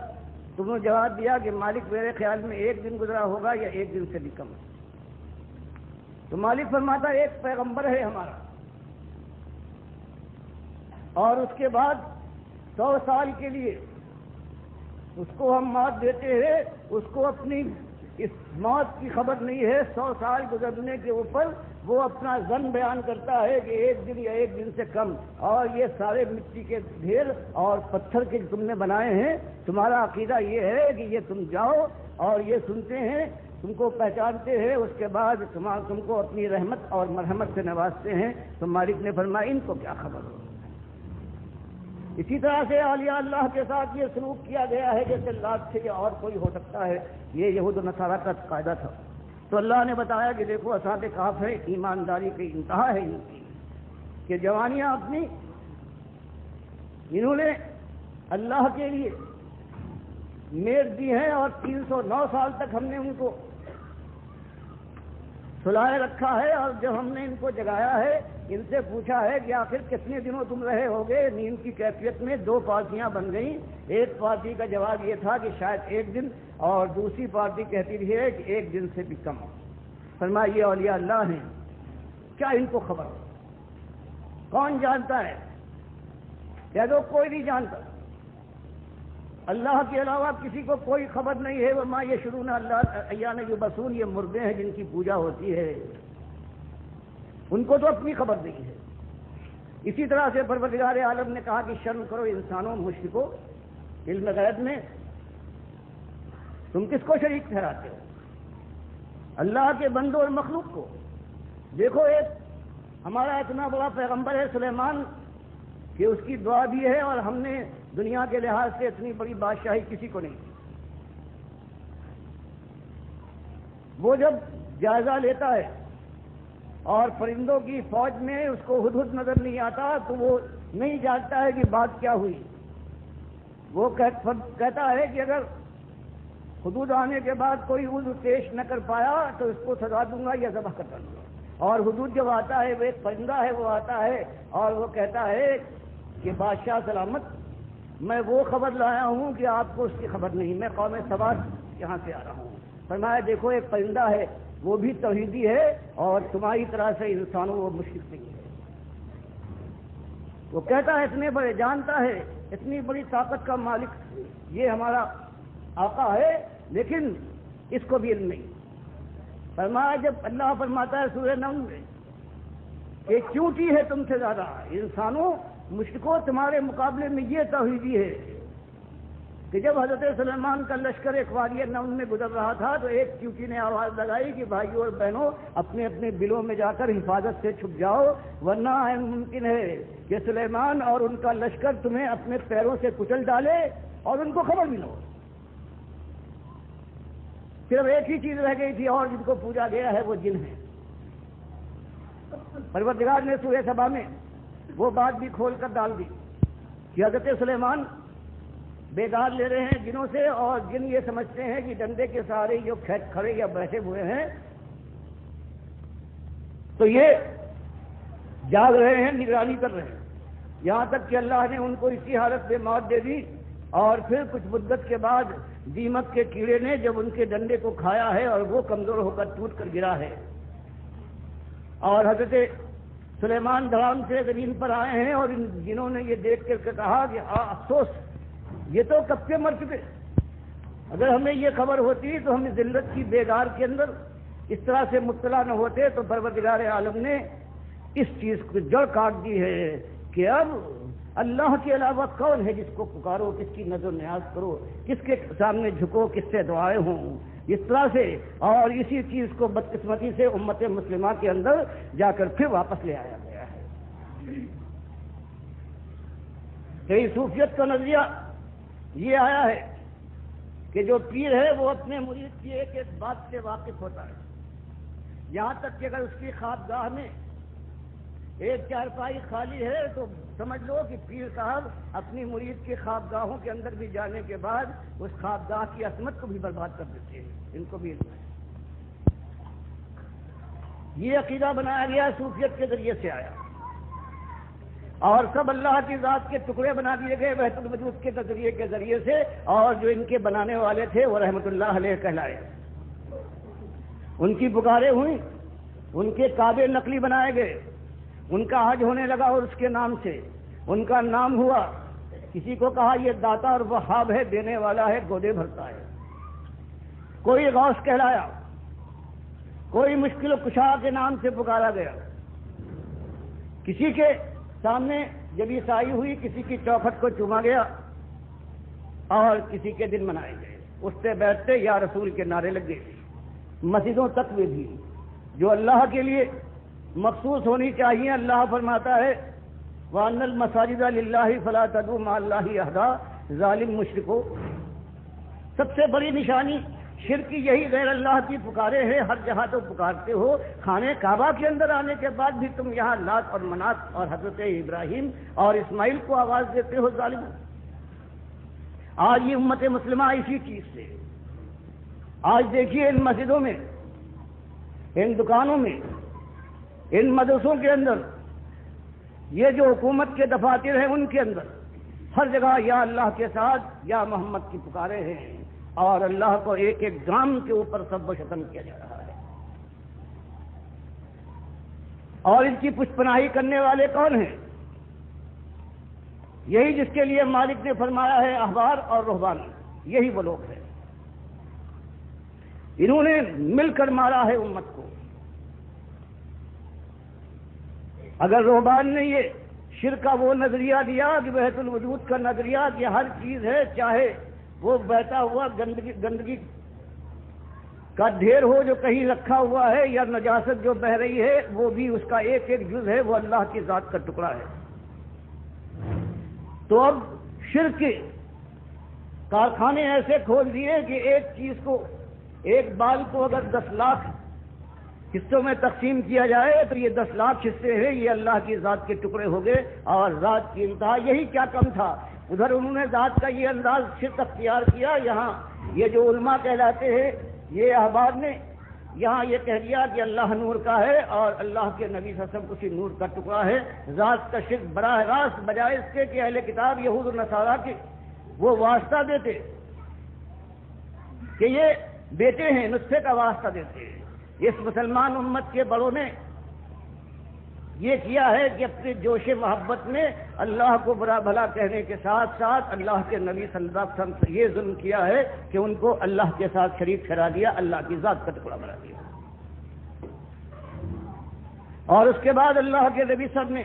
تم نے جواب دیا کہ مالک میرے خیال میں 1 دن گزرا ہوگا یا 1 دن سے بھی کم۔ تو مالک فرماتا ایک پیغمبر ہے ہمارا، اور اس کے بعد 100 سال کے لیے اس کو ہم موت دیتے ہیں، اس کو اپنی اس موت کی خبر نہیں ہے۔ 100 سال گزرنے کے اوپر وہ اپنا ظن بیان کرتا ہے کہ 1 دن یا 1 دن سے کم، اور یہ سارے مٹی کے ڈھیر اور پتھر کے تم نے بنائے ہیں، تمہارا عقیدہ یہ ہے کہ یہ تم جاؤ اور یہ سنتے ہیں، تم کو پہچانتے ہیں، اس کے بعد تم کو اپنی رحمت اور مرحمت سے نوازتے ہیں۔ تو مالک نے فرمایا ان کو کیا خبر ہو؟ اسی طرح سے اولیاء اللہ کے ساتھ یہ سلوک کیا گیا ہے جیسے اللہ سے اور کوئی ہو سکتا ہے، یہ یہود و نصارہ کا قاعدہ تھا۔ تو اللہ نے بتایا کہ دیکھو اصحاب کہف ہے، ایمانداری کی انتہا ہے ان کی کہ جوانیاں اپنی انہوں نے اللہ کے لیے میٹ دی ہیں، اور 309 سال تک ہم نے ان کو سلائے رکھا ہے، اور جب ہم نے ان کو جگایا ہے ان سے پوچھا ہے کہ آخر کتنے دنوں تم رہے ہوگے نیند کی کیفیت میں، 2 پارٹیاں بن گئیں۔ ایک پارٹی کا جواب یہ تھا کہ شاید 1 دن، اور دوسری پارٹی کہتی رہی ہے کہ 1 دن سے بھی کم۔ فرمایا یہ اولیاء اللہ ہیں، کیا ان کو خبر؟ کون جانتا ہے؟ کہہ دو کوئی نہیں جانتا، اللہ کے علاوہ کسی کو کوئی خبر نہیں ہے۔ وما یشعرون اللہ ایان یبعثون، یہ مردے ہیں جن کی پوجا ہوتی ہے، ان کو تو اپنی خبر نہیں ہے۔ اسی طرح سے پروردگار عالم نے کہا کہ شرم کرو انسانوں مشرکو، علم غیب میں تم کس کو شریک ٹھہراتے ہو؟ اللہ کے بندوں اور مخلوق کو۔ دیکھو ایک ہمارا اتنا بڑا پیغمبر ہے سلیمان کہ اس کی دعا بھی ہے، اور ہم نے دنیا کے لحاظ سے اتنی بڑی بادشاہی کسی کو نہیں۔ وہ جب جائزہ لیتا ہے اور پرندوں کی فوج میں اس کو ہدہد نظر نہیں آتا تو وہ نہیں جانتا ہے کہ بات کیا ہوئی۔ وہ کہتا ہے کہ اگر حدود آنے کے بعد کوئی عضو پیش نہ کر پایا تو اس کو سزا دوں گا یا ذبح کر دوں گا۔ اور حدود جب آتا ہے وہ ایک پرندہ ہے، وہ آتا ہے اور وہ کہتا ہے کہ بادشاہ سلامت، میں وہ خبر لایا ہوں کہ آپ کو اس کی خبر نہیں، میں قوم سبا یہاں سے آ رہا ہوں۔ فرمایا دیکھو ایک پرندہ ہے، وہ بھی توحیدی ہے، اور تمہاری طرح سے انسانوں وہ مشرک نہیں ہے۔ وہ کہتا ہے اتنے بڑے، جانتا ہے اتنی بڑی طاقت کا مالک یہ ہمارا آقا ہے، لیکن اس کو بھی علم نہیں۔ فرمایا جب اللہ فرماتا ہے سورہ نمل میں کہ چونٹی ہے تم سے زیادہ، انسانوں مشرکوں تمہارے مقابلے میں یہ توحیدی ہے کہ جب حضرت سلیمان کا لشکر ایک وادی نمل میں گزر رہا تھا تو ایک چونٹی نے آواز لگائی کہ بھائیوں اور بہنوں اپنے اپنے بلوں میں جا کر حفاظت سے چھپ جاؤ، ورنہ ممکن ہے کہ سلیمان اور ان کا لشکر تمہیں اپنے پیروں سے کچل ڈالے اور ان کو خبر بھی نہ ہو۔ صرف ایک ہی چیز رہ گئی تھی اور جن کو پوجا گیا ہے وہ جن ہیں۔ پروردگار نے سورہ سبا میں وہ بات بھی کھول کر ڈال دی کہ حضرت سلیمان بیدار لے رہے ہیں جنوں سے، اور جن یہ سمجھتے ہیں کہ ڈنڈے کے سہارے جو کھڑے یا بیٹھے ہوئے ہیں تو یہ جاگ رہے ہیں، نگرانی کر رہے ہیں، یہاں تک کہ اللہ نے ان کو اسی حالت میں موت دے دی۔ اور پھر کچھ مدت کے بعد دیمک کے کیڑے نے جب ان کے ڈنڈے کو کھایا ہے اور وہ کمزور ہو کر ٹوٹ کر گرا ہے، اور حضرت سلیمان دھڑام سے زمین پر آئے ہیں، اور جنہوں نے یہ دیکھ کر کہا کہ افسوس یہ تو کب کے مر چکے. اگر ہمیں یہ خبر ہوتی تو ہم ذلت کی بیدار کے اندر اس طرح سے مبتلا نہ ہوتے. تو پروردگار عالم نے اس چیز کو جڑ کاٹ دی ہے کہ اب اللہ کے علاوہ کون ہے جس کو پکارو, کس کی نظر نیاز کرو, کس کے سامنے جھکو, کس سے دعائیں ہوں. اس طرح سے اور اسی چیز کو بدقسمتی سے امت مسلمہ کے اندر جا کر پھر واپس لے آیا گیا ہے. کئی صوفیت کا نظریہ یہ آیا ہے کہ جو پیر ہے وہ اپنے مرید کی ایک ایک بات سے واقف ہوتا ہے, یہاں تک کہ اگر اس کی خوابگاہ میں ایک چارپائی خالی ہے تو سمجھ لو کہ پیر صاحب اپنی مرید کے خوابگاہوں کے اندر بھی جانے کے بعد اس خوابگاہ کی عصمت کو بھی برباد کر دیتے ہیں. ان کو بھی یہ عقیدہ بنایا گیا, صوفیت کے ذریعے سے آیا, اور سب اللہ کی ذات کے ٹکڑے بنا دیے گئے وحدت الوجود کے نظریے کے ذریعے سے, اور جو ان کے بنانے والے تھے وہ رحمت اللہ علیہ کہلائے. ان کی پکاریں ہوئیں, ان کے کعبے نقلی بنائے گئے, ان کا حج ہونے لگا اور اس کے نام سے ان کا نام ہوا. کسی کو کہا یہ داتا اور وہاب ہے, دینے والا ہے, گودے بھرتا ہے. کوئی غوث کہلایا, کوئی مشکل کشا کے نام سے پکارا گیا. کسی کے سامنے جب عیسائی ہوئی کسی کی چوکھٹ کو چوما گیا اور کسی کے دن منائے گئے. اس سے بیٹھتے یا رسول کے نعرے لگ گئے. مسجدوں تک میں بھی جو اللہ کے لیے مخصوص ہونی چاہیے, اللہ فرماتا ہے وَأَنَّ الْمَسَاجِدَ لِلَّهِ فَلَا تَدْعُوا مَعَ اللَّهِ أَحَدًا. ظالم مشرکو, سب سے بڑی نشانی شرک کی یہی غیر اللہ کی پکارے ہے. ہر جہاں تو پکارتے ہو, خانے کعبہ کے اندر آنے کے بعد بھی تم یہاں لات اور منات اور حضرت ابراہیم اور اسماعیل کو آواز دیتے ہو. ظالموں, آج یہ امت مسلمہ اسی چیز سے, آج دیکھیے ان مسجدوں میں, ان دکانوں میں, ان مدرسوں کے اندر, یہ جو حکومت کے دفاتر ہیں ان کے اندر ہر جگہ یا اللہ کے ساتھ یا محمد کی پکارے ہیں, اور اللہ کو ایک ایک گام کے اوپر سب و شتم کیا جا رہا ہے. اور ان کی پشت پناہی کرنے والے کون ہیں؟ یہی جس کے لیے مالک نے فرمایا ہے احبار اور رہبان, یہی وہ لوگ ہیں. انہوں نے مل کر مارا ہے امت کو. اگر رہبان نے یہ شرک کا وہ نظریہ دیا کہ وحدت الوجود کا نظریہ کہ ہر چیز ہے, چاہے وہ بہتا ہوا گندگی کا ڈھیر ہو جو کہیں رکھا ہوا ہے یا نجاست جو بہ رہی ہے, وہ بھی اس کا ایک ایک جز ہے, وہ اللہ کی ذات کا ٹکڑا ہے. تو اب شرک کے کارخانے ایسے کھول دیے کہ ایک چیز کو, ایک بال کو اگر 10 لاکھ حصوں میں تقسیم کیا جائے تو یہ 10 لاکھ حصے ہیں, یہ اللہ کی ذات کے ٹکڑے ہو گئے. اور ذات کی انتہا یہی کیا کم تھا, ادھر انہوں نے ذات کا یہ انداز شرک اختیار کیا. یہاں یہ جو علماء کہلاتے ہیں, یہ احباب نے یہاں یہ کہہ دیا کہ اللہ نور کا ہے اور اللہ کے نبی صلی اللہ علیہ وسلم اسی نور کا ٹکڑا ہے. ذات کا شرک براہ راست بجائے اس کے کہ اہل کتاب یہود و نصارا کے وہ واسطہ دیتے کہ یہ بیٹے ہیں, نسخے کا واسطہ دیتے ہیں. اس مسلمان امت کے بڑوں نے یہ کیا ہے کہ اپنے جوش محبت میں اللہ کو برا بھلا کہنے کے ساتھ ساتھ اللہ کے نبی صلی اللہ علیہ وسلم سے یہ ظلم کیا ہے کہ ان کو اللہ کے ساتھ شریک ٹھہرا دیا, اللہ کی ذات کا ٹکڑا بنا دیا. اور اس کے بعد اللہ کے نبی صاحب نے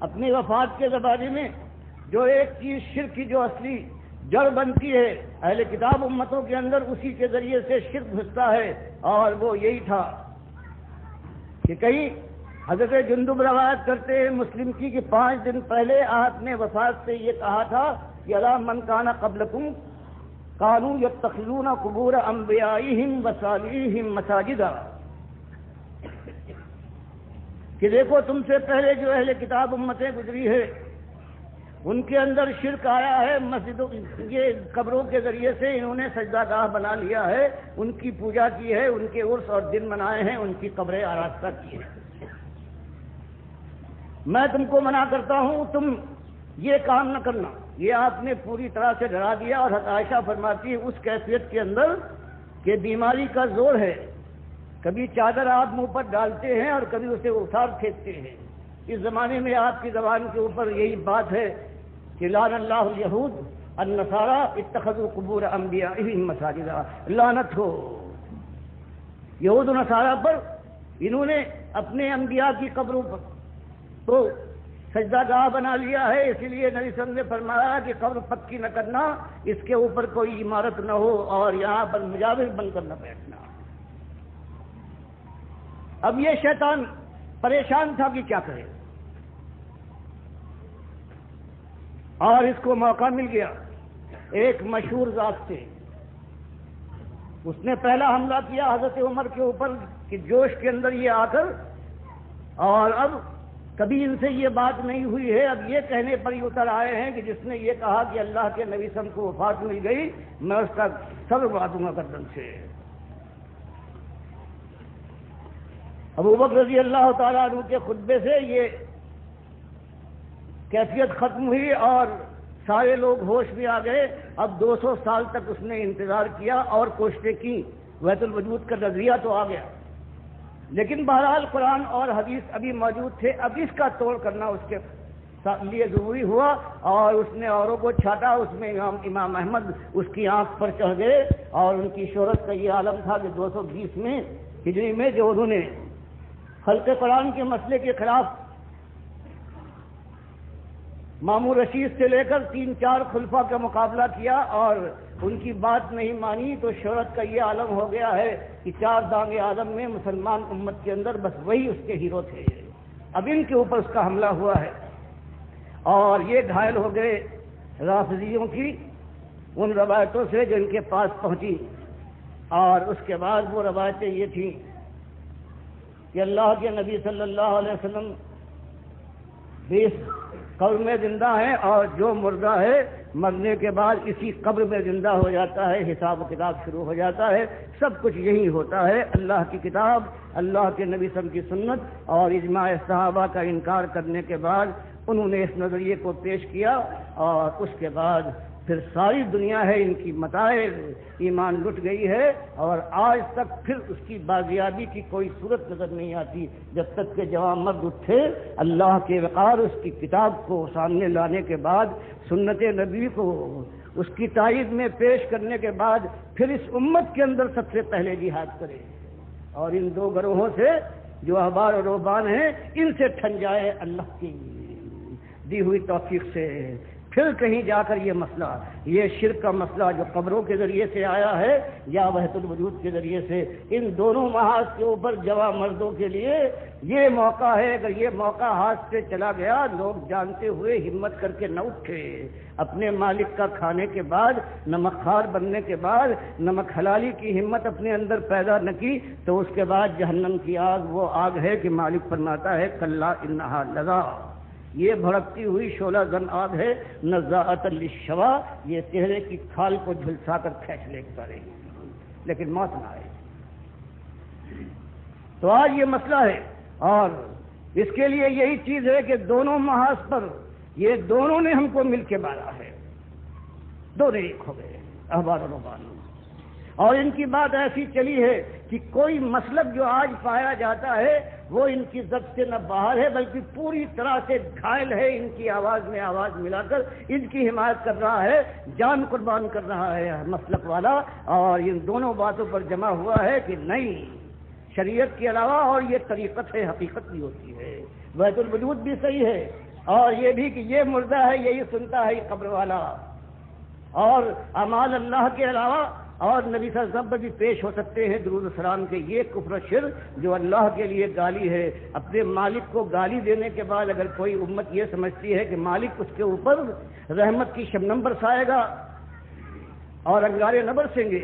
اپنی وفات کے زمانے میں جو ایک چیز شرک کی جو اصلی جڑ بنتی ہے اہل کتاب امتوں کے اندر, اسی کے ذریعے سے شرک گھستا ہے, اور وہ یہی تھا کہ کہیں حضرت جندب روایت کرتے ہیں مسلم کی کہ 5 دن پہلے آپ نے وفات سے یہ کہا تھا کہ الا من کان قبلکم کانوا یتخذون قبور انبیائہم وصالحیہم مساجدا, کہ دیکھو تم سے پہلے جو اہل کتاب امتیں گزری ہے ان کے اندر شرک آیا ہے. مسجدوں یہ قبروں کے ذریعے سے انہوں نے سجدہ گاہ بنا لیا ہے, ان کی پوجا کی ہے, ان کے عرس اور دن منائے ہیں, ان کی قبریں آراستہ کی ہیں. میں تم کو منع کرتا ہوں تم یہ کام نہ کرنا. یہ آپ نے پوری طرح سے ڈرا دیا. اور عائشہ فرماتی ہے اس کیفیت کے اندر کہ بیماری کا زور ہے, کبھی چادر آپ منہ پر ڈالتے ہیں اور کبھی اسے اٹھا پھینکتے ہیں. اس زمانے میں آپ کی زبان کے اوپر یہی بات ہے کہ لعن اللہ الیہود النصارى اتخذوا قبور انبیائهم مساجدا، لعنت ہو یہود و نصارہ پر، انہوں نے اپنے انبیاء کی قبروں پر تو سجدہ گاہ بنا لیا ہے، اسی لیے نبی صلی اللہ علیہ وسلم نے فرمایا کہ قبر پکی نہ کرنا، اس کے اوپر کوئی عمارت نہ ہو اور یہاں پر مجاور بن کر نہ بیٹھنا۔ اب یہ شیطان پریشان تھا کہ کیا کرے، اور اس کو موقع مل گیا ایک مشہور ذات سے۔ اس نے پہلا حملہ کیا حضرت عمر کے اوپر کہ جوش کے اندر یہ آ کر، اور اب کبھی ان سے یہ بات نہیں ہوئی ہے، اب یہ کہنے پر ہی اتر آئے ہیں کہ جس نے یہ کہا کہ اللہ کے نبی صلی اللہ علیہ وسلم کو وفات مل گئی، میں اس کا سر اڑا دوں گا گردن سے۔ ابو بکر رضی اللہ تعالیٰ عنہ کے خطبے سے یہ کیفیت ختم ہوئی اور سارے لوگ ہوش میں آ گئے۔ اب 200 سال تک اس نے انتظار کیا اور کوششیں کی، وحدت الوجود کا نظریہ تو آ گیا، لیکن بہرحال قرآن اور حدیث ابھی موجود تھے۔ اب اس کا توڑ کرنا اس کے لیے ضروری ہوا، اور اس نے اوروں کو چھاٹا۔ اس میں امام احمد اس کی آنکھ پر چڑھ گئے، اور ان کی شہرت کا یہ عالم تھا کہ 220 میں ہجری میں جو انہوں نے خلق قرآن کے مسئلے کے خلاف مامون رشید سے لے کر 3-4 خلفاء کا مقابلہ کیا اور ان کی بات نہیں مانی، تو شہرت کا یہ عالم ہو گیا ہے کہ 4 دانگ عالم میں مسلمان امت کے اندر بس وہی اس کے ہیرو تھے۔ اب ان کے اوپر اس کا حملہ ہوا ہے، اور یہ گھائل ہو گئے رافضیوں کی ان روایتوں سے جو ان کے پاس پہنچی، اور اس کے بعد وہ روایتیں یہ تھیں کہ اللہ کے نبی صلی اللہ علیہ وسلم 20 قبر میں زندہ ہیں، اور جو مردہ ہے مرنے کے بعد اسی قبر میں زندہ ہو جاتا ہے، حساب و کتاب شروع ہو جاتا ہے، سب کچھ یہی ہوتا ہے۔ اللہ کی کتاب، اللہ کے نبی صلی اللہ علیہ وسلم کی سنت اور اجماع صحابہ کا انکار کرنے کے بعد انہوں نے اس نظریے کو پیش کیا، اور اس کے بعد پھر ساری دنیا ہے ان کی متاع ایمان لٹ گئی ہے، اور آج تک پھر اس کی بازیابی کی کوئی صورت نظر نہیں آتی، جب تک کہ جوان مرد اٹھے اللہ کے وقار اس کی کتاب کو سامنے لانے کے بعد، سنت نبی کو اس کی تائید میں پیش کرنے کے بعد پھر اس امت کے اندر سب سے پہلے جہاد کرے، اور ان 2 گروہوں سے جو احبار اور رہبان ہیں ان سے ٹھن جائے اللہ کی دی ہوئی توفیق سے۔ پھر کہیں جا کر یہ مسئلہ، یہ شرک کا مسئلہ جو قبروں کے ذریعے سے آیا ہے یا وحدت الوجود کے ذریعے سے، ان دونوں محاذ کے اوپر جوان مردوں کے لیے یہ موقع ہے۔ اگر یہ موقع ہاتھ سے چلا گیا، لوگ جانتے ہوئے ہمت کر کے نہ اٹھے، اپنے مالک کا کھانے کے بعد، نمک خوار بننے کے بعد نمک حلالی کی ہمت اپنے اندر پیدا نہ کی، تو اس کے بعد جہنم کی آگ وہ آگ ہے کہ مالک فرماتا ہے کلا انہا لظا، یہ بھڑکتی ہوئی شعلہ زن آگ ہے، نزاعۃ للشوا، یہ چہرے کی کھال کو جھلسا کر کھینچ لے کرے گی، لیکن موت نہ آئے۔ تو آج یہ مسئلہ ہے، اور اس کے لیے یہی چیز ہے کہ دونوں محاذ پر یہ دونوں نے ہم کو مل کے مارا ہے، دونوں ایک ہو گئے احبار و رہبان، اور ان کی بات ایسی چلی ہے کہ کوئی مسلک جو آج پایا جاتا ہے وہ ان کی ضبط سے نہ باہر ہے، بلکہ پوری طرح سے گھائل ہے، ان کی آواز میں آواز ملا کر ان کی حمایت کر رہا ہے، جان قربان کر رہا ہے مسلک والا، اور ان دونوں باتوں پر جمع ہوا ہے کہ نہیں، شریعت کے علاوہ اور یہ طریقت ہے، حقیقت بھی ہوتی ہے، وحدت الوجود بھی صحیح ہے، اور یہ بھی کہ یہ مردہ ہے یہی سنتا ہے یہ قبر والا، اور اعمال اللہ کے علاوہ اور نبی صلی اللہ علیہ وسلم پر بھی پیش ہو سکتے ہیں درود و سلام کے، یہ کفر و شرک جو اللہ کے لیے گالی ہے۔ اپنے مالک کو گالی دینے کے بعد اگر کوئی امت یہ سمجھتی ہے کہ مالک اس کے اوپر رحمت کی شبنم برسائے گا اور انگارے نہ برسیں گے،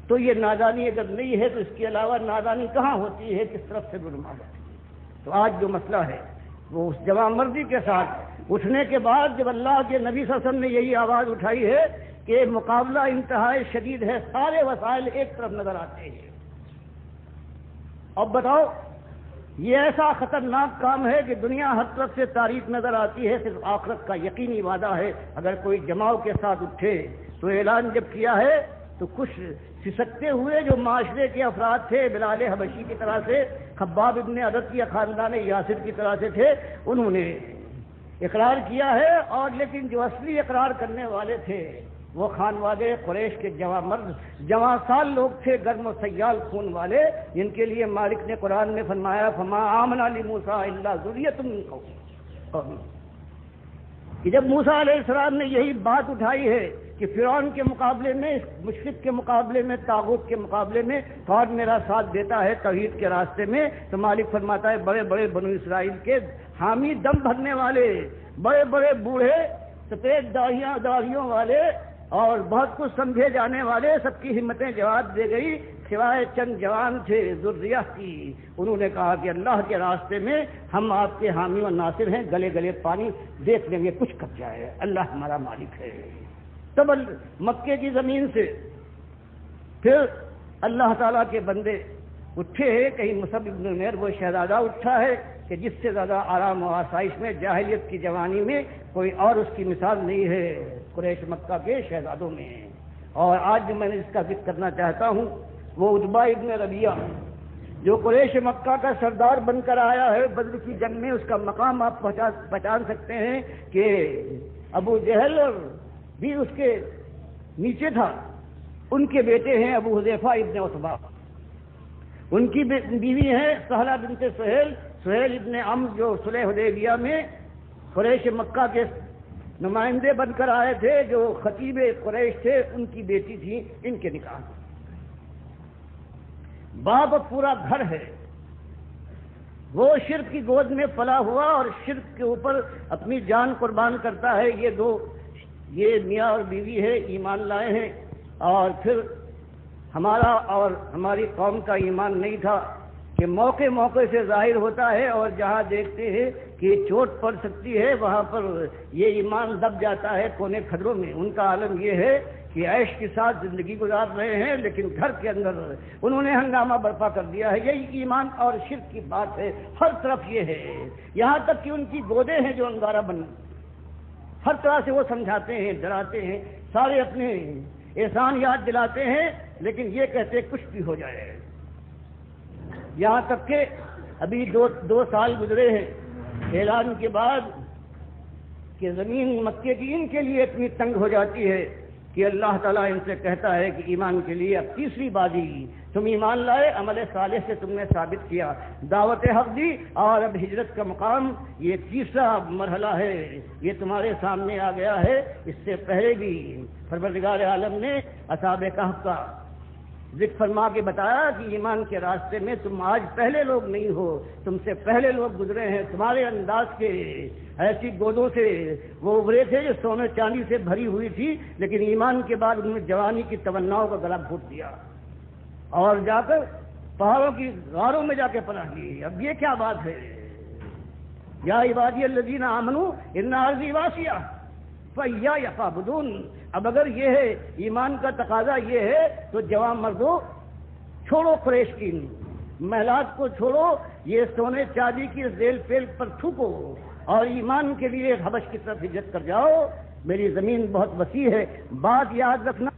تو یہ نادانی اگر نہیں ہے تو اس کے علاوہ نادانی کہاں ہوتی ہے، کس طرف سے رونما ہوتی ہے۔ تو آج جو مسئلہ ہے وہ اس جوان مردی کے ساتھ اٹھنے کے بعد جب اللہ کے نبی صلی اللہ علیہ وسلم نے یہی آواز اٹھائی ہے کہ مقابلہ انتہائی شدید ہے، سارے وسائل ایک طرف نظر آتے ہیں، اب بتاؤ یہ ایسا خطرناک کام ہے کہ دنیا ہر طرف سے تاریخ نظر آتی ہے، صرف آخرت کا یقینی وعدہ ہے۔ اگر کوئی جماؤ کے ساتھ اٹھے تو اعلان جب کیا ہے تو کچھ سسکتے ہوئے جو معاشرے کے افراد تھے، بلال حبشی کی طرح سے، خباب ابن عدد کی خاندان یاسر کی طرح سے تھے، انہوں نے اقرار کیا ہے، اور لیکن جو اصلی اقرار کرنے والے تھے وہ خانوادے قریش کے جوان مرد، جوان سال لوگ تھے، گرم و سیال خون والے، جن کے لیے مالک نے قرآن میں فرمایا فما آمن لموسیٰ الا ذریۃ من قومہ، کہ جب موسیٰ علیہ السلام نے یہی بات اٹھائی ہے کہ فرعون کے مقابلے میں، مشرک کے مقابلے میں، طاغوت کے مقابلے میں کون میرا ساتھ دیتا ہے توحید کے راستے میں، تو مالک فرماتا ہے بڑے بڑے بنو اسرائیل کے حامی، دم بھرنے والے، بڑے بڑے بوڑھے، سفید داڑھیوں والے اور بہت کچھ سمجھے جانے والے، سب کی ہمتیں جواب دے گئی، سوائے چند جوان تھے ذریہ کی، انہوں نے کہا کہ اللہ کے راستے میں ہم آپ کے حامی و ناصر ہیں، گلے گلے پانی دیکھ لیں گے، کچھ کر جائے، اللہ ہمارا مالک ہے۔ تب مکے کی زمین سے پھر اللہ تعالیٰ کے بندے اٹھے ہیں، کہیں مصعب بن عمیر وہ شہزادہ اٹھا ہے کہ جس سے زیادہ آرام و آسائش میں جاہلیت کی جوانی میں کوئی اور اس کی مثال نہیں ہے قریش مکہ کے شہزادوں میں۔ اور آج جو میں نے اس کا ذکر کرنا چاہتا ہوں وہ عتبہ ابن ربیعہ، جو قریش مکہ کا سردار بن کر آیا ہے بدر کی جنگ میں، اس کا مقام آپ پہچان سکتے ہیں کہ ابو جہل بھی اس کے نیچے تھا۔ ان کے بیٹے ہیں ابو حذیفہ ابن عتبہ، ان کی بیوی ہیں سہلہ بنت سہیل ابن عمرو، جو صلح حدیبیہ میں قریش مکہ کے نمائندے بن کر آئے تھے، جو خطیب قریش تھے، ان کی بیٹی تھی، ان کے نکاح۔ باپ پورا گھر ہے، وہ شرک کی گود میں پلا ہوا اور شرک کے اوپر اپنی جان قربان کرتا ہے۔ یہ میاں اور بیوی ہے، ایمان لائے ہیں، اور پھر ہمارا اور ہماری قوم کا ایمان نہیں تھا کہ موقع موقع سے ظاہر ہوتا ہے، اور جہاں دیکھتے ہیں کہ چوٹ پڑ سکتی ہے وہاں پر یہ ایمان دب جاتا ہے کونے کھدروں میں۔ ان کا عالم یہ ہے کہ عیش کے ساتھ زندگی گزار رہے ہیں، لیکن گھر کے اندر انہوں نے ہنگامہ برپا کر دیا ہے۔ یہی ایمان اور شرک کی بات ہے، ہر طرف یہ ہے، یہاں تک کہ ان کی گودیں ہیں جو انگارہ بن، ہر طرح سے وہ سمجھاتے ہیں، ڈراتے ہیں، سارے اپنے احسان یاد دلاتے ہیں، لیکن یہ کہتے کچھ بھی ہو جائے۔ یہاں تک کہ ابھی دو سال گزرے ہیں اعلان کے بعد کہ زمین مکے کی ان کے لیے اتنی تنگ ہو جاتی ہے کہ اللہ تعالیٰ ان سے کہتا ہے کہ ایمان کے لیے اب تیسری بازی، تم ایمان لائے، عمل صالح سے تم نے ثابت کیا، دعوت حق دی، اور اب ہجرت کا مقام یہ تیسرا مرحلہ ہے، یہ تمہارے سامنے آ گیا ہے۔ اس سے پہلے بھی پروردگار عالم نے اصحاب کہف کا ذکر فرما کے بتایا کہ ایمان کے راستے میں تم آج پہلے لوگ نہیں ہو، تم سے پہلے لوگ گزرے ہیں، تمہارے انداز کے ایسی گودوں سے وہ ابھرے تھے جو سونے چاندی سے بھری ہوئی تھی، لیکن ایمان کے بعد انہوں نے جوانی کی تمناؤں کا گلا گھونٹ دیا اور جا کر پہاڑوں کی غاروں میں جا کے پناہ لی۔ اب یہ کیا بات ہے؟ یا عبادی الذین آمنوا ان ارضی واسعہ فإیایا فاعبدون۔ اب اگر یہ ہے ایمان کا تقاضا یہ ہے تو جوان مردوں چھوڑو قریش کی محلات کو، چھوڑو یہ سونے چاندی کی ریل پیل پر تھوکو اور ایمان کے لیے حبش کی طرف ہجرت کر جاؤ۔ میری زمین بہت وسیع ہے۔ بات یاد رکھنا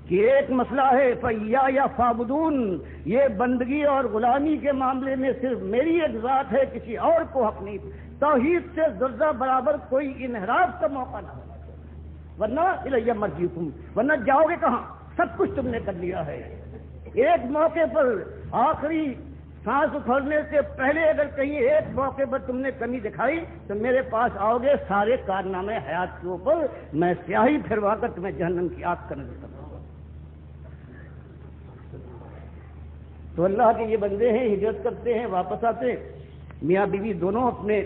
کہ ایک مسئلہ ہے فإیایا فاعبدون، یہ بندگی اور غلامی کے معاملے میں صرف میری ایک ذات ہے، کسی اور کو حق نہیں۔ توحید سے ذرہ برابر کوئی انحراف کا موقع نہ ہونا چاہیے، ورنہ الی مرجعکم، ورنہ جاؤ گے کہاں؟ سب کچھ تم نے کر لیا ہے۔ ایک موقع پر آخری سانس اکھڑنے سے پہلے اگر کہیں ایک موقع پر تم نے کمی دکھائی تو میرے پاس آؤ گے، سارے کارنامے حیات کے اوپر میں سیاہی پھروا کر تمہیں جہنم کی آگ کا نظر کروں گا۔ تو اللہ کے یہ بندے ہیں، ہجرت کرتے ہیں، واپس آتے ہیں، میاں بیوی دونوں اپنے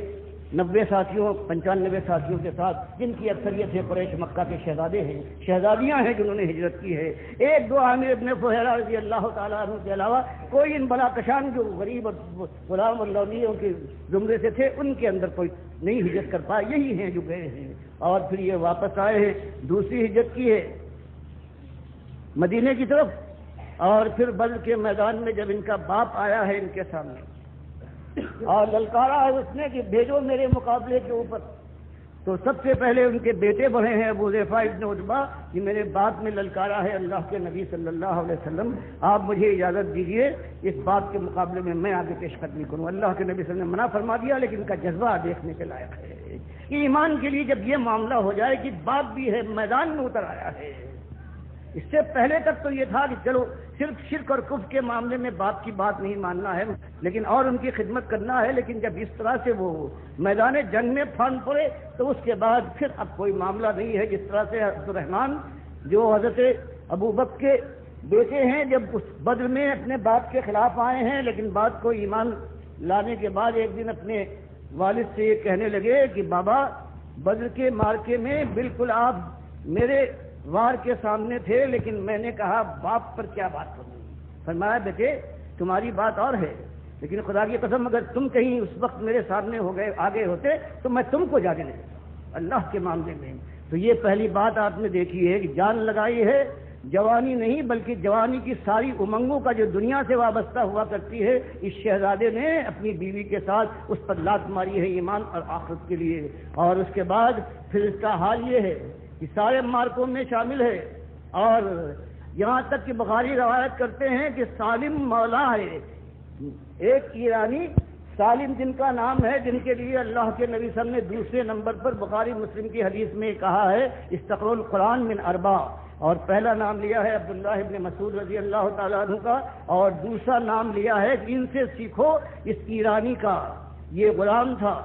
90 ساتھیوں 95 ساتھیوں کے ساتھ، جن کی اکثریت ہے قریش مکہ کے شہزادے ہیں، شہزادیاں ہیں جنہوں نے ہجرت کی ہے۔ ایک دو عامر ابن فہیرہ رضی اللہ تعالیٰ عنہ کے علاوہ کوئی ان بلا کشان جو غریب اور غلام اور لونیوں کے زمرے سے تھے ان کے اندر کوئی نہیں ہجرت کر پائے، یہی ہیں جو گئے ہیں اور پھر یہ واپس آئے ہیں۔ دوسری ہجرت کی ہے مدینے کی طرف، اور پھر بدر کے میدان میں جب ان کا باپ آیا ہے ان کے سامنے اور للکارا ہے اس نے کہ بھیجو میرے مقابلے کے اوپر تو سب سے پہلے ان کے بیٹے بڑھے ہیں ابو حذیفہ ابن عتبہ کہ میرے باپ میں للکارا ہے اللہ کے نبی صلی اللہ علیہ وسلم، آپ مجھے اجازت دیجئے اس بات کے مقابلے میں میں آگے پیش قدمی کروں۔ اللہ کے نبی صلی اللہ علیہ وسلم نے منع فرما دیا، لیکن ان کا جذبہ دیکھنے کے لائق ہے کہ ایمان کے لیے جب یہ معاملہ ہو جائے کہ باپ بھی ہے میدان میں اتر آیا ہے۔ اس سے پہلے تک تو یہ تھا کہ چلو صرف شرک اور کفر کے معاملے میں باپ کی بات نہیں ماننا ہے لیکن اور ان کی خدمت کرنا ہے، لیکن جب اس طرح سے وہ میدان جنگ میں پھان پڑے تو اس کے بعد پھر اب کوئی معاملہ نہیں ہے۔ جس طرح سے عبد الرحمن جو حضرت ابو بکر کے بیٹے ہیں، جب اس بدر میں اپنے باپ کے خلاف آئے ہیں لیکن بعد کو ایمان لانے کے بعد ایک دن اپنے والد سے یہ کہنے لگے کہ بابا بدر کے مارکے میں بالکل آپ میرے وار کے سامنے تھے لیکن میں نے کہا باپ پر کیا بات کروں۔ فرمایا بیٹے تمہاری بات اور ہے لیکن خدا کی قسم اگر تم کہیں اس وقت میرے سامنے ہو گئے آگے ہوتے تو میں تم کو جانے نہیں دیتا اللہ کے معاملے میں۔ تو یہ پہلی بات آپ نے دیکھی ہے کہ جان لگائی ہے، جوانی نہیں بلکہ جوانی کی ساری امنگوں کا جو دنیا سے وابستہ ہوا کرتی ہے، اس شہزادے نے اپنی بیوی کے ساتھ اس پر لات ماری ہے ایمان اور آخرت کے لیے۔ اور اس کے بعد پھر اس کا حال یہ ہے کہ سارے مارکوں میں شامل ہے، اور یہاں تک کہ بخاری روایت کرتے ہیں کہ سالم مولا ہے، ایک ایرانی سالم جن کا نام ہے، جن کے لیے اللہ کے نبی صلی اللہ علیہ وسلم نے دوسرے نمبر پر بخاری مسلم کی حدیث میں کہا ہے استقروا القرآن من اربع، اور پہلا نام لیا ہے عبداللہ ابن مسعود رضی اللہ تعالیٰ عنہ کا، اور دوسرا نام لیا ہے ان سے سیکھو اس ایرانی کا، یہ غلام تھا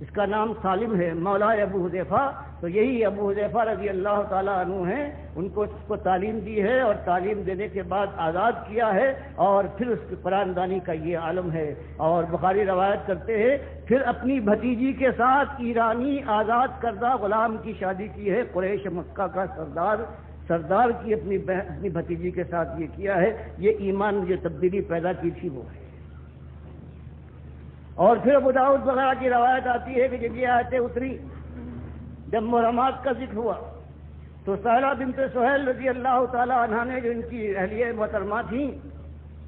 اس کا نام سالم ہے مولا ابو حذیفہ۔ تو یہی ابو حذیفہ رضی اللہ تعالیٰ عنہ ہیں، ان کو اس کو تعلیم دی ہے اور تعلیم دینے کے بعد آزاد کیا ہے، اور پھر اس کی قرآن دانی کا یہ عالم ہے۔ اور بخاری روایت کرتے ہیں پھر اپنی بھتیجی کے ساتھ ایرانی آزاد کردہ غلام کی شادی کی ہے، قریش مکہ کا سردار کی اپنی بھتیجی کے ساتھ یہ کیا ہے۔ یہ ایمان جو تبدیلی پیدا کی تھی وہ ہے۔ اور پھر ابو داؤد وغیرہ کی روایت آتی ہے کہ جب یہ آیتیں اتری، جب محرمات کا ذکر ہوا تو سہلہ بنت سہیل رضی اللہ تعالی عنہا نے جو ان کی اہلیہ محترمہ تھیں،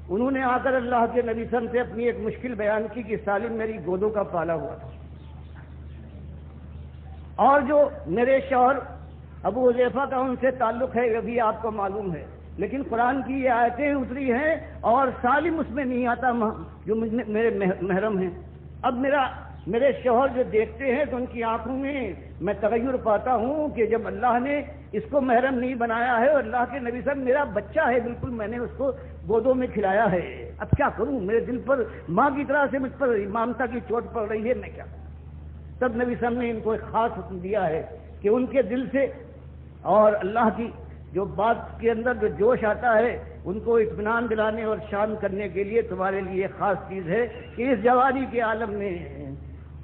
انہوں نے آ کر اللہ کے نبی صلی اللہ علیہ وسلم سے اپنی ایک مشکل بیان کی کہ سالم میری گودوں کا پالا ہوا تھا، اور جو میرے شوہر ابو حذیفہ کا ان سے تعلق ہے یہ بھی آپ کو معلوم ہے، لیکن قرآن کی یہ آیتیں اتری ہیں اور سالم اس میں نہیں آتا جو میرے محرم ہیں۔ اب میرے شوہر جو دیکھتے ہیں تو ان کی آنکھوں میں تغیر پاتا ہوں کہ جب اللہ نے اس کو محرم نہیں بنایا ہے اور اللہ کے نبی صاحب میرا بچہ ہے، بالکل میں نے اس کو گودوں میں کھلایا ہے، اب کیا کروں، میرے دل پر ماں کی طرح سے مجھ پر ممتا کی چوٹ پڑ رہی ہے، میں کیا کروں۔ تب نبی صاحب نے ان کو ایک خاص حکم دیا ہے کہ ان کے دل سے اور اللہ کی جو بات کے اندر جو جوش آتا ہے ان کو اطمینان دلانے اور شان کرنے کے لیے تمہارے لیے خاص چیز ہے کہ اس جوانی کے عالم میں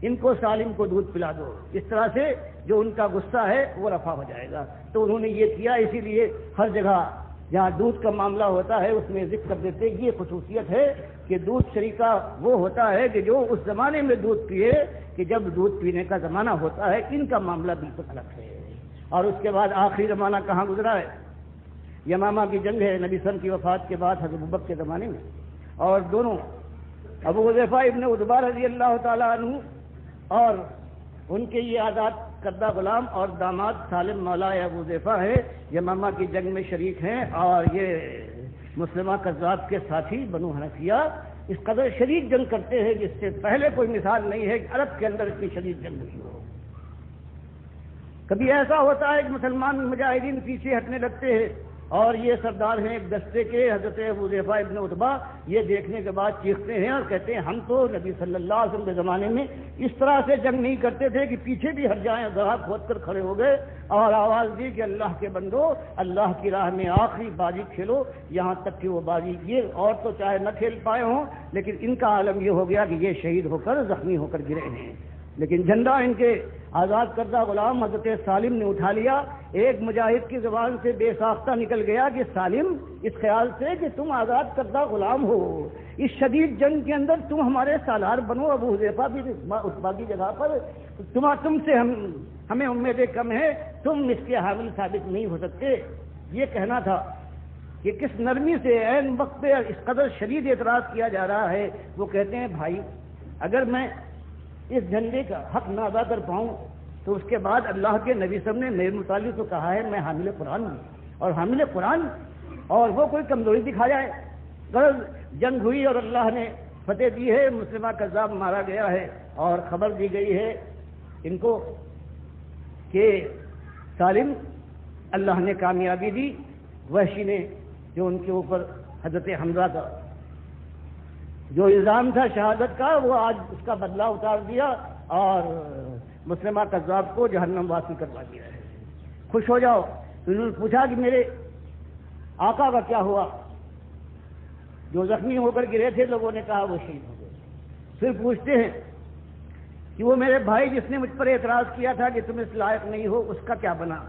ان کو سالم کو دودھ پلا دو، اس طرح سے جو ان کا غصہ ہے وہ رفع ہو جائے گا۔ تو انہوں نے یہ کیا، اسی لیے ہر جگہ جہاں دودھ کا معاملہ ہوتا ہے اس میں ذکر کر دیتے یہ خصوصیت ہے کہ دودھ شریکہ وہ ہوتا ہے کہ جو اس زمانے میں دودھ پیے کہ جب دودھ پینے کا زمانہ ہوتا ہے، ان کا معاملہ بالکل الگ ہے۔ اور اس کے بعد آخری زمانہ کہاں گزرا ہے، یمامہ کی جنگ ہے نبی صلی اللہ علیہ وسلم کی وفات کے بعد حضرت ابوبکر کے زمانے میں، اور دونوں ابو حذیفہ ابن عتبہ رضی اللہ تعالیٰ عنہ اور ان کے یہ آزاد کردہ غلام اور داماد سالم مولا ابو حذیفہ ہے، یمامہ کی جنگ میں شریک ہیں، اور یہ مسلمہ کذاب کے ساتھی بنو حنفیہ اس قدر شدید جنگ کرتے ہیں جس سے پہلے کوئی مثال نہیں ہے کہ عرب کے اندر اتنی شدید جنگ ہوئی ہو۔ کبھی ایسا ہوتا ہے کہ مسلمان مجاہدین پیچھے ہٹنے لگتے ہیں اور یہ سردار ہیں ایک دستے کے حضرت ابو حذیفہ ابن عتبہ، یہ دیکھنے کے بعد چیختے ہیں اور کہتے ہیں ہم تو نبی صلی اللہ علیہ وسلم کے زمانے میں اس طرح سے جنگ نہیں کرتے تھے کہ پیچھے بھی ہٹ جائیں، گڑھا کھود کر کھڑے ہو گئے اور آواز دی کہ اللہ کے بندو اللہ کی راہ میں آخری بازی کھیلو، یہاں تک کہ وہ بازی یہ اور تو چاہے نہ کھیل پائے ہوں لیکن ان کا عالم یہ ہو گیا کہ یہ شہید ہو کر زخمی ہو کر گرے ہیں۔ لیکن جھنڈا ان کے آزاد کردہ غلام حضرت سالم نے اٹھا لیا۔ ایک مجاہد کی زبان سے بے ساختہ نکل گیا کہ سالم اس خیال سے کہ تم آزاد کردہ غلام ہو، اس شدید جنگ کے اندر تم ہمارے سالار بنو، ابو حذیفہ بھی عتبہ کی جگہ پر تم سے ہمیں امیدیں کم ہیں، تم اس کے حامل ثابت نہیں ہو سکتے۔ یہ کہنا تھا کہ کس نرمی سے عین وقت پہ اس قدر شدید اعتراض کیا جا رہا ہے۔ وہ کہتے ہیں بھائی اگر میں اس جھنڈے کا حق نہ ادا کر پاؤں تو تو اس کے بعد اللہ کے نبی صلی اللہ علیہ وسلم نے میرے متعلق تو کہا ہے میں حامل قرآن ہوں، اور حامل قرآن اور وہ کوئی کمزوری دکھا جائے. غرض جنگ ہوئی اور اللہ نے فتح دی ہے، مسلمہ کذاب مارا گیا ہے، اور خبر دی گئی ہے ان کو کہ سالم اللہ نے کامیابی دی. وحشی نے جو ان کے اوپر حضرت حمزہ کا جو الزام تھا شہادت کا، وہ آج اس کا بدلہ اتار دیا اور مسلمہ کذاب کو جہنم واسی کروا دیا ہے. خوش ہو جاؤ. انہوں نے پوچھا کہ میرے آقا کا کیا ہوا؟ جو زخمی ہو کر گرے تھے لوگوں نے کہا وہ شہید ہو گئے. پھر پوچھتے ہیں کہ وہ میرے بھائی جس نے مجھ پر اعتراض کیا تھا کہ تم اس لائق نہیں ہو، اس کا کیا بنا؟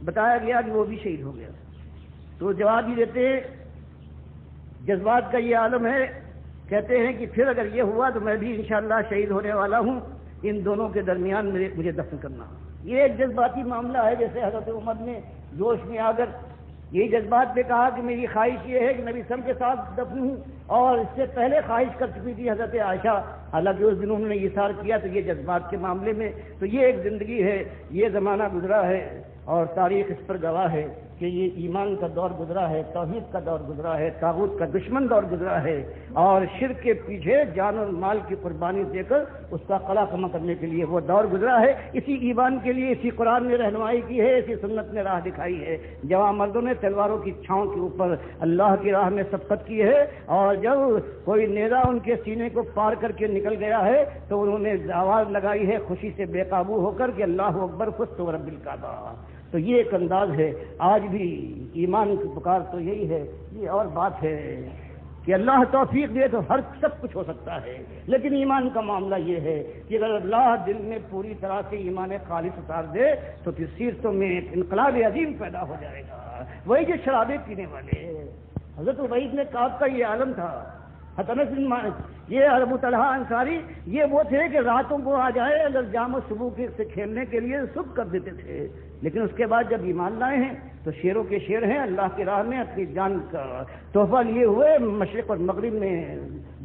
بتایا گیا کہ وہ بھی شہید ہو گیا. تو جواب ہی دیتے ہیں جذبات کا یہ عالم ہے. کہتے ہیں کہ پھر اگر یہ ہوا تو میں بھی انشاءاللہ شہید ہونے والا ہوں، ان دونوں کے درمیان مجھے دفن کرنا. یہ ایک جذباتی معاملہ ہے. جیسے حضرت عمر نے جوش میں آ کر یہی جذبات پہ کہا کہ میری خواہش یہ ہے کہ نبی صلی اللہ علیہ وسلم کے ساتھ دفن ہوں، اور اس سے پہلے خواہش کر چکی تھی حضرت عائشہ، حالانکہ اس دن انہوں نے اثار کیا. تو یہ جذبات کے معاملے میں تو یہ ایک زندگی ہے، یہ زمانہ گزرا ہے اور تاریخ اس پر گواہ ہے کہ یہ ایمان کا دور گزرا ہے، توحید کا دور گزرا ہے، طاغوت کا دشمن دور گزرا ہے، اور شرک کے پیچھے جان اور مال کی قربانی دے کر اس کا قلع کما کرنے کے لیے وہ دور گزرا ہے. اسی ایمان کے لیے اسی قرآن نے رہنمائی کی ہے، اسی سنت نے راہ دکھائی ہے. جوان مردوں نے تلواروں کی چھاؤں کے اوپر اللہ کی راہ میں سبقت کی ہے، اور جب کوئی نیزہ ان کے سینے کو پار کر کے نکل گیا ہے تو انہوں نے آواز لگائی ہے خوشی سے بے قابو ہو کر کہ اللہ اکبر فزت ورب الکعبہ. تو یہ ایک انداز ہے. آج بھی ایمان کی پکار تو یہی ہے. یہ اور بات ہے کہ اللہ توفیق دے تو ہر سب کچھ ہو سکتا ہے، لیکن ایمان کا معاملہ یہ ہے کہ اگر اللہ دل میں پوری طرح سے ایمان خالص اتار دے تو پھر سیرتوں میں ایک انقلاب عظیم پیدا ہو جائے گا. وہی جو شرابیں پینے والے حضرت عبید نے کعب کا یہ عالم تھا. یہ ابو طلحہ انصاری یہ وہ تھے کہ راتوں کو آ جائے اگر جام و صبح سے کھیلنے کے لیے صبح کر دیتے تھے، لیکن اس کے بعد جب ایمان لائے ہیں تو شیروں کے شیر ہیں، اللہ کی راہ میں اپنی جان کا تحفہ لیے ہوئے مشرق اور مغرب میں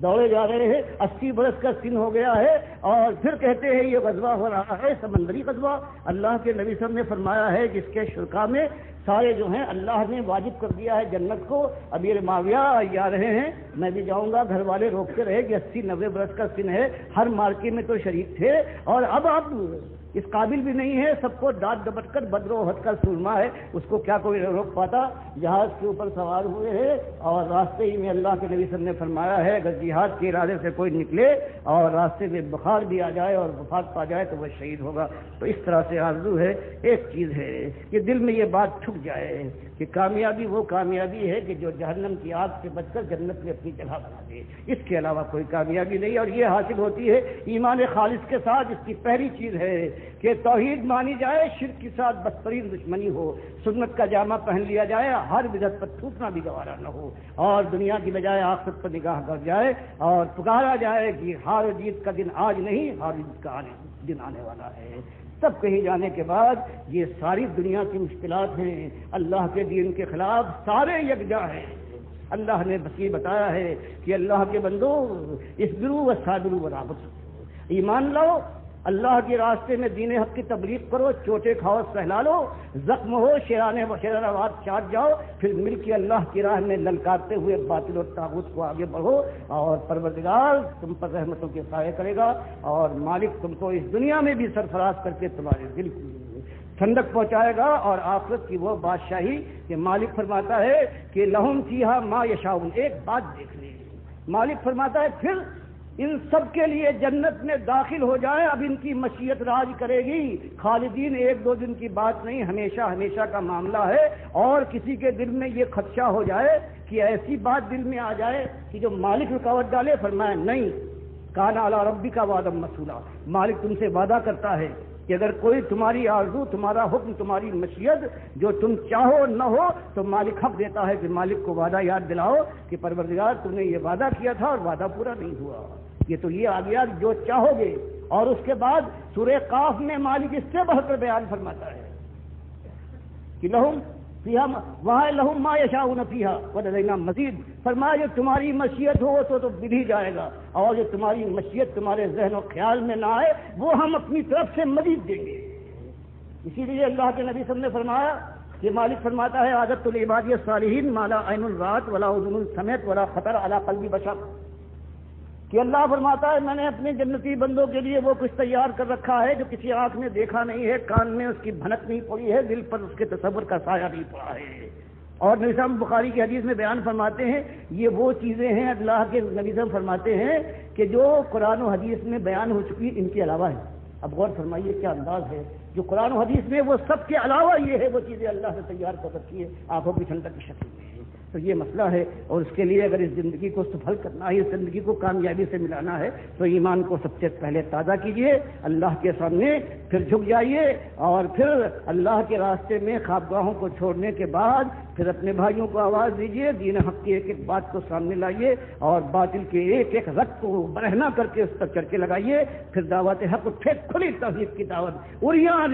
دوڑے جا رہے ہیں. 80 برس کا سن ہو گیا ہے اور پھر کہتے ہیں یہ غزوہ ہو رہا ہے سمندری غزوہ. اللہ کے نبی صلی اللہ علیہ وسلم نے فرمایا ہے کہ اس کے شرکا میں سارے جو ہیں اللہ نے واجب کر دیا ہے جنت کو. امیر معاویہ جا رہے ہیں، میں بھی جاؤں گا. گھر والے روکتے رہے کہ 80-90 برس کا سن ہے، ہر مارکے میں تو شریک تھے، اور اب اس قابل بھی نہیں ہے. سب کو ڈانٹ ڈپٹ کر بدر و احد کا سرما ہے، اس کو کیا کوئی روک پاتا؟ جہاز کے اوپر سوار ہوئے ہیں اور راستے ہی میں اللہ کے نبی صلی اللہ علیہ وسلم نے فرمایا ہے اگر جہاد کے ارادے سے کوئی نکلے اور راستے میں بخار بھی آ جائے اور وفات پا جائے تو وہ شہید ہوگا. تو اس طرح سے آرزو ہے. ایک چیز ہے کہ دل میں یہ بات ٹھک جائے کہ کامیابی وہ کامیابی ہے کہ جو جہنم کی آگ سے بچ کر جنت میں اپنی جگہ بنا دے. اس کے علاوہ کوئی کامیابی نہیں، اور یہ حاصل ہوتی ہے ایمان خالص کے ساتھ. اس کی پہلی چیز ہے کہ توحید مانی جائے، شرک کے ساتھ بدترین دشمنی ہو، سنت کا جامہ پہن لیا جائے، ہر بدعت پر تھوکنا بھی گوارا نہ ہو، اور دنیا کی بجائے آخرت پر نگاہ کر جائے اور پکارا جائے کہ ہار و جیت کا دن آج نہیں، ہار و جیت کا دن آنے والا ہے. سب کہیں جانے کے بعد یہ ساری دنیا کی مشکلات ہیں، اللہ کے دین کے خلاف سارے یکجا ہیں. اللہ نے بس یہ بتایا ہے کہ اللہ کے بندو اصبروا وصابروا ورابطوا، ایمان لاؤ، اللہ کے راستے میں دین حق کی تبلیغ کرو، چوٹے کھاؤ سہلا لو، زخم ہو شیرانہ آواز چاٹ جاؤ، پھر مل کے اللہ کی راہ میں للکارتے ہوئے باطل اور طاغوت کو آگے بڑھو، اور پروردگار تم پر رحمتوں کے سائے کرے گا، اور مالک تم کو اس دنیا میں بھی سرفراز کر کے تمہارے دل کی ٹھنڈک پہنچائے گا، اور آخرت کی وہ بادشاہی کہ مالک فرماتا ہے کہ لہم فیہا ما یشاؤون. ایک بات دیکھ لیں، مالک فرماتا ہے پھر ان سب کے لیے جنت میں داخل ہو جائیں، اب ان کی مشیت راج کرے گی. خالدین ایک دو دن کی بات نہیں، ہمیشہ ہمیشہ کا معاملہ ہے. اور کسی کے دل میں یہ خدشہ ہو جائے کہ ایسی بات دل میں آ جائے کہ جو مالک رکاوٹ ڈالے، فرمایا نہیں، کان علی ربک وعدا مسئولا، مالک تم سے وعدہ کرتا ہے کہ اگر کوئی تمہاری آرزو، تمہارا حکم، تمہاری مشیت جو تم چاہو نہ ہو تو مالک حق دیتا ہے کہ مالک کو وعدہ یاد دلاؤ کہ پروردگار تم نے یہ وعدہ کیا تھا اور وعدہ پورا نہیں ہوا. یہ تو یہ آ گیا جو چاہو گے. اور اس کے بعد سورہ قاف میں مالک اس سے بہتر بیان فرماتا ہے کہ لہم فیہا وہاں لہم ما یشاؤون فیہا ولدینا مزید. فرمایا جو تمہاری مشیت ہو تو بدھ ہی جائے گا، اور جو تمہاری مشیت تمہارے ذہن و خیال میں نہ آئے وہ ہم اپنی طرف سے مزید دیں گے. اسی لیے اللہ کے نبی صلی اللہ علیہ وسلم نے فرمایا کہ مالک فرماتا ہے عادت العباد الصالحین ما لا عین رات ولا اذن سمعت ولا خطر علی قلب بشر، کہ اللہ فرماتا ہے میں نے اپنے جنتی بندوں کے لیے وہ کچھ تیار کر رکھا ہے جو کسی آنکھ نے دیکھا نہیں ہے، کان میں اس کی بھنک نہیں پڑی ہے، دل پر اس کے تصور کا سایہ نہیں پڑا ہے۔ اور نبی صاحب بخاری کی حدیث میں بیان فرماتے ہیں یہ وہ چیزیں ہیں اللہ کے نبی صاحب فرماتے ہیں کہ جو قرآن و حدیث میں بیان ہو چکی ان کے علاوہ ہے۔ اب غور فرمائیے کیا انداز ہے، جو قرآن و حدیث میں وہ سب کے علاوہ یہ ہے وہ چیزیں اللہ نے تیار کر رکھی ہے آنکھوں کی ٹھنڈک کی شکل میں ہے۔ تو یہ مسئلہ ہے، اور اس کے لیے اگر اس زندگی کو سفل کرنا ہے، اس زندگی کو کامیابی سے ملانا ہے تو ایمان کو سب سے پہلے تازہ کیجئے، اللہ کے سامنے پھر جھک جائیے، اور پھر اللہ کے راستے میں خوابگاہوں کو چھوڑنے کے بعد پھر اپنے بھائیوں کو آواز دیجئے، دین حق کی ایک ایک بات کو سامنے لائیے، اور باطل کے ایک ایک رت کو برہنا کر کے اس پر چرکے لگائیے، پھر دعوت حق پھر کھلی توحید کی دعوت اور یہاں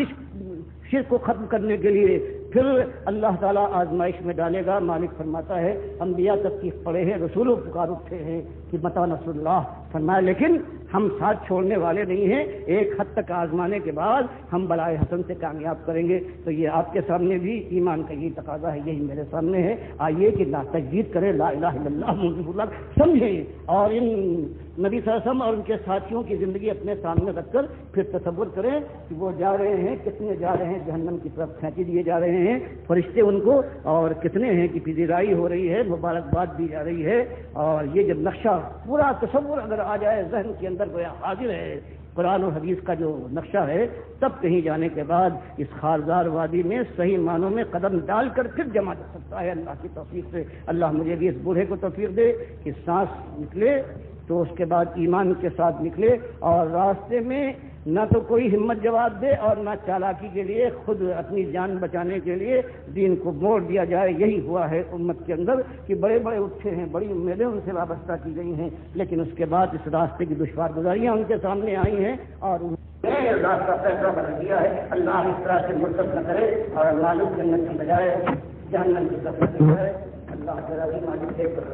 شرک کو ختم کرنے کے لیے پھر اللہ تعالیٰ آزمائش میں ڈالے گا۔ مالک فرماتا ہے انبیاء تشریف پڑے ہیں، رسولوں پکار اٹھے ہیں کہ متى نصر اللہ، فرمایا لیکن ہم ساتھ چھوڑنے والے نہیں ہیں، ایک حد تک آزمانے کے بعد ہم بلائے حسن سے کامیاب کریں گے۔ تو یہ آپ کے سامنے بھی ایمان کا یہ تقاضا ہے، یہی میرے سامنے ہے، آئیے کہ تجدید کریں، لا الہ الا اللہ محمد رسول اللہ سمجھیں، اور ان نبی صلی اللہ علیہ وسلم اور ان کے ساتھیوں کی زندگی اپنے سامنے رکھ کر پھر تصور کریں کہ وہ جا رہے ہیں، کتنے جا رہے ہیں جہنم کی طرف کھینچے دیے جا رہے ہیں فرشتے ان کو، اور کتنے ہیں کہ پذیرائی ہو رہی ہے، مبارکباد دی جا رہی ہے۔ اور یہ جب نقشہ پورا تصور اگر آ جائے ذہن کے اندر گویا حاضر ہے قرآن اور حدیث کا جو نقشہ ہے، تب کہیں جانے کے بعد اس خارزار وادی میں صحیح معنوں میں قدم ڈال کر پھر جمع کر سکتا ہے اللہ کی توفیق سے۔ اللہ مجھے بھی اس بوڑھے کو توفیق دے کہ سانس نکلے تو اس کے بعد ایمان کے ساتھ نکلے، اور راستے میں نہ تو کوئی ہمت جواب دے اور نہ چالاکی کے لیے خود اپنی جان بچانے کے لیے دین کو موڑ دیا جائے۔ یہی ہوا ہے امت کے اندر کہ بڑے بڑے اٹھے ہیں، بڑی امیدیں ان سے وابستہ کی گئی ہیں، لیکن اس کے بعد اس راستے کی دشوار گزاریاں ان کے سامنے آئی ہیں اور راستہ فیصلہ بدل دیا ہے۔ اللہ اس طرح سے مرتب نہ کرے اور مالک جنت کی بجائے جہنم کی طرف نہ جائے۔ اللہ تعالیٰ کی مالک ایک طرف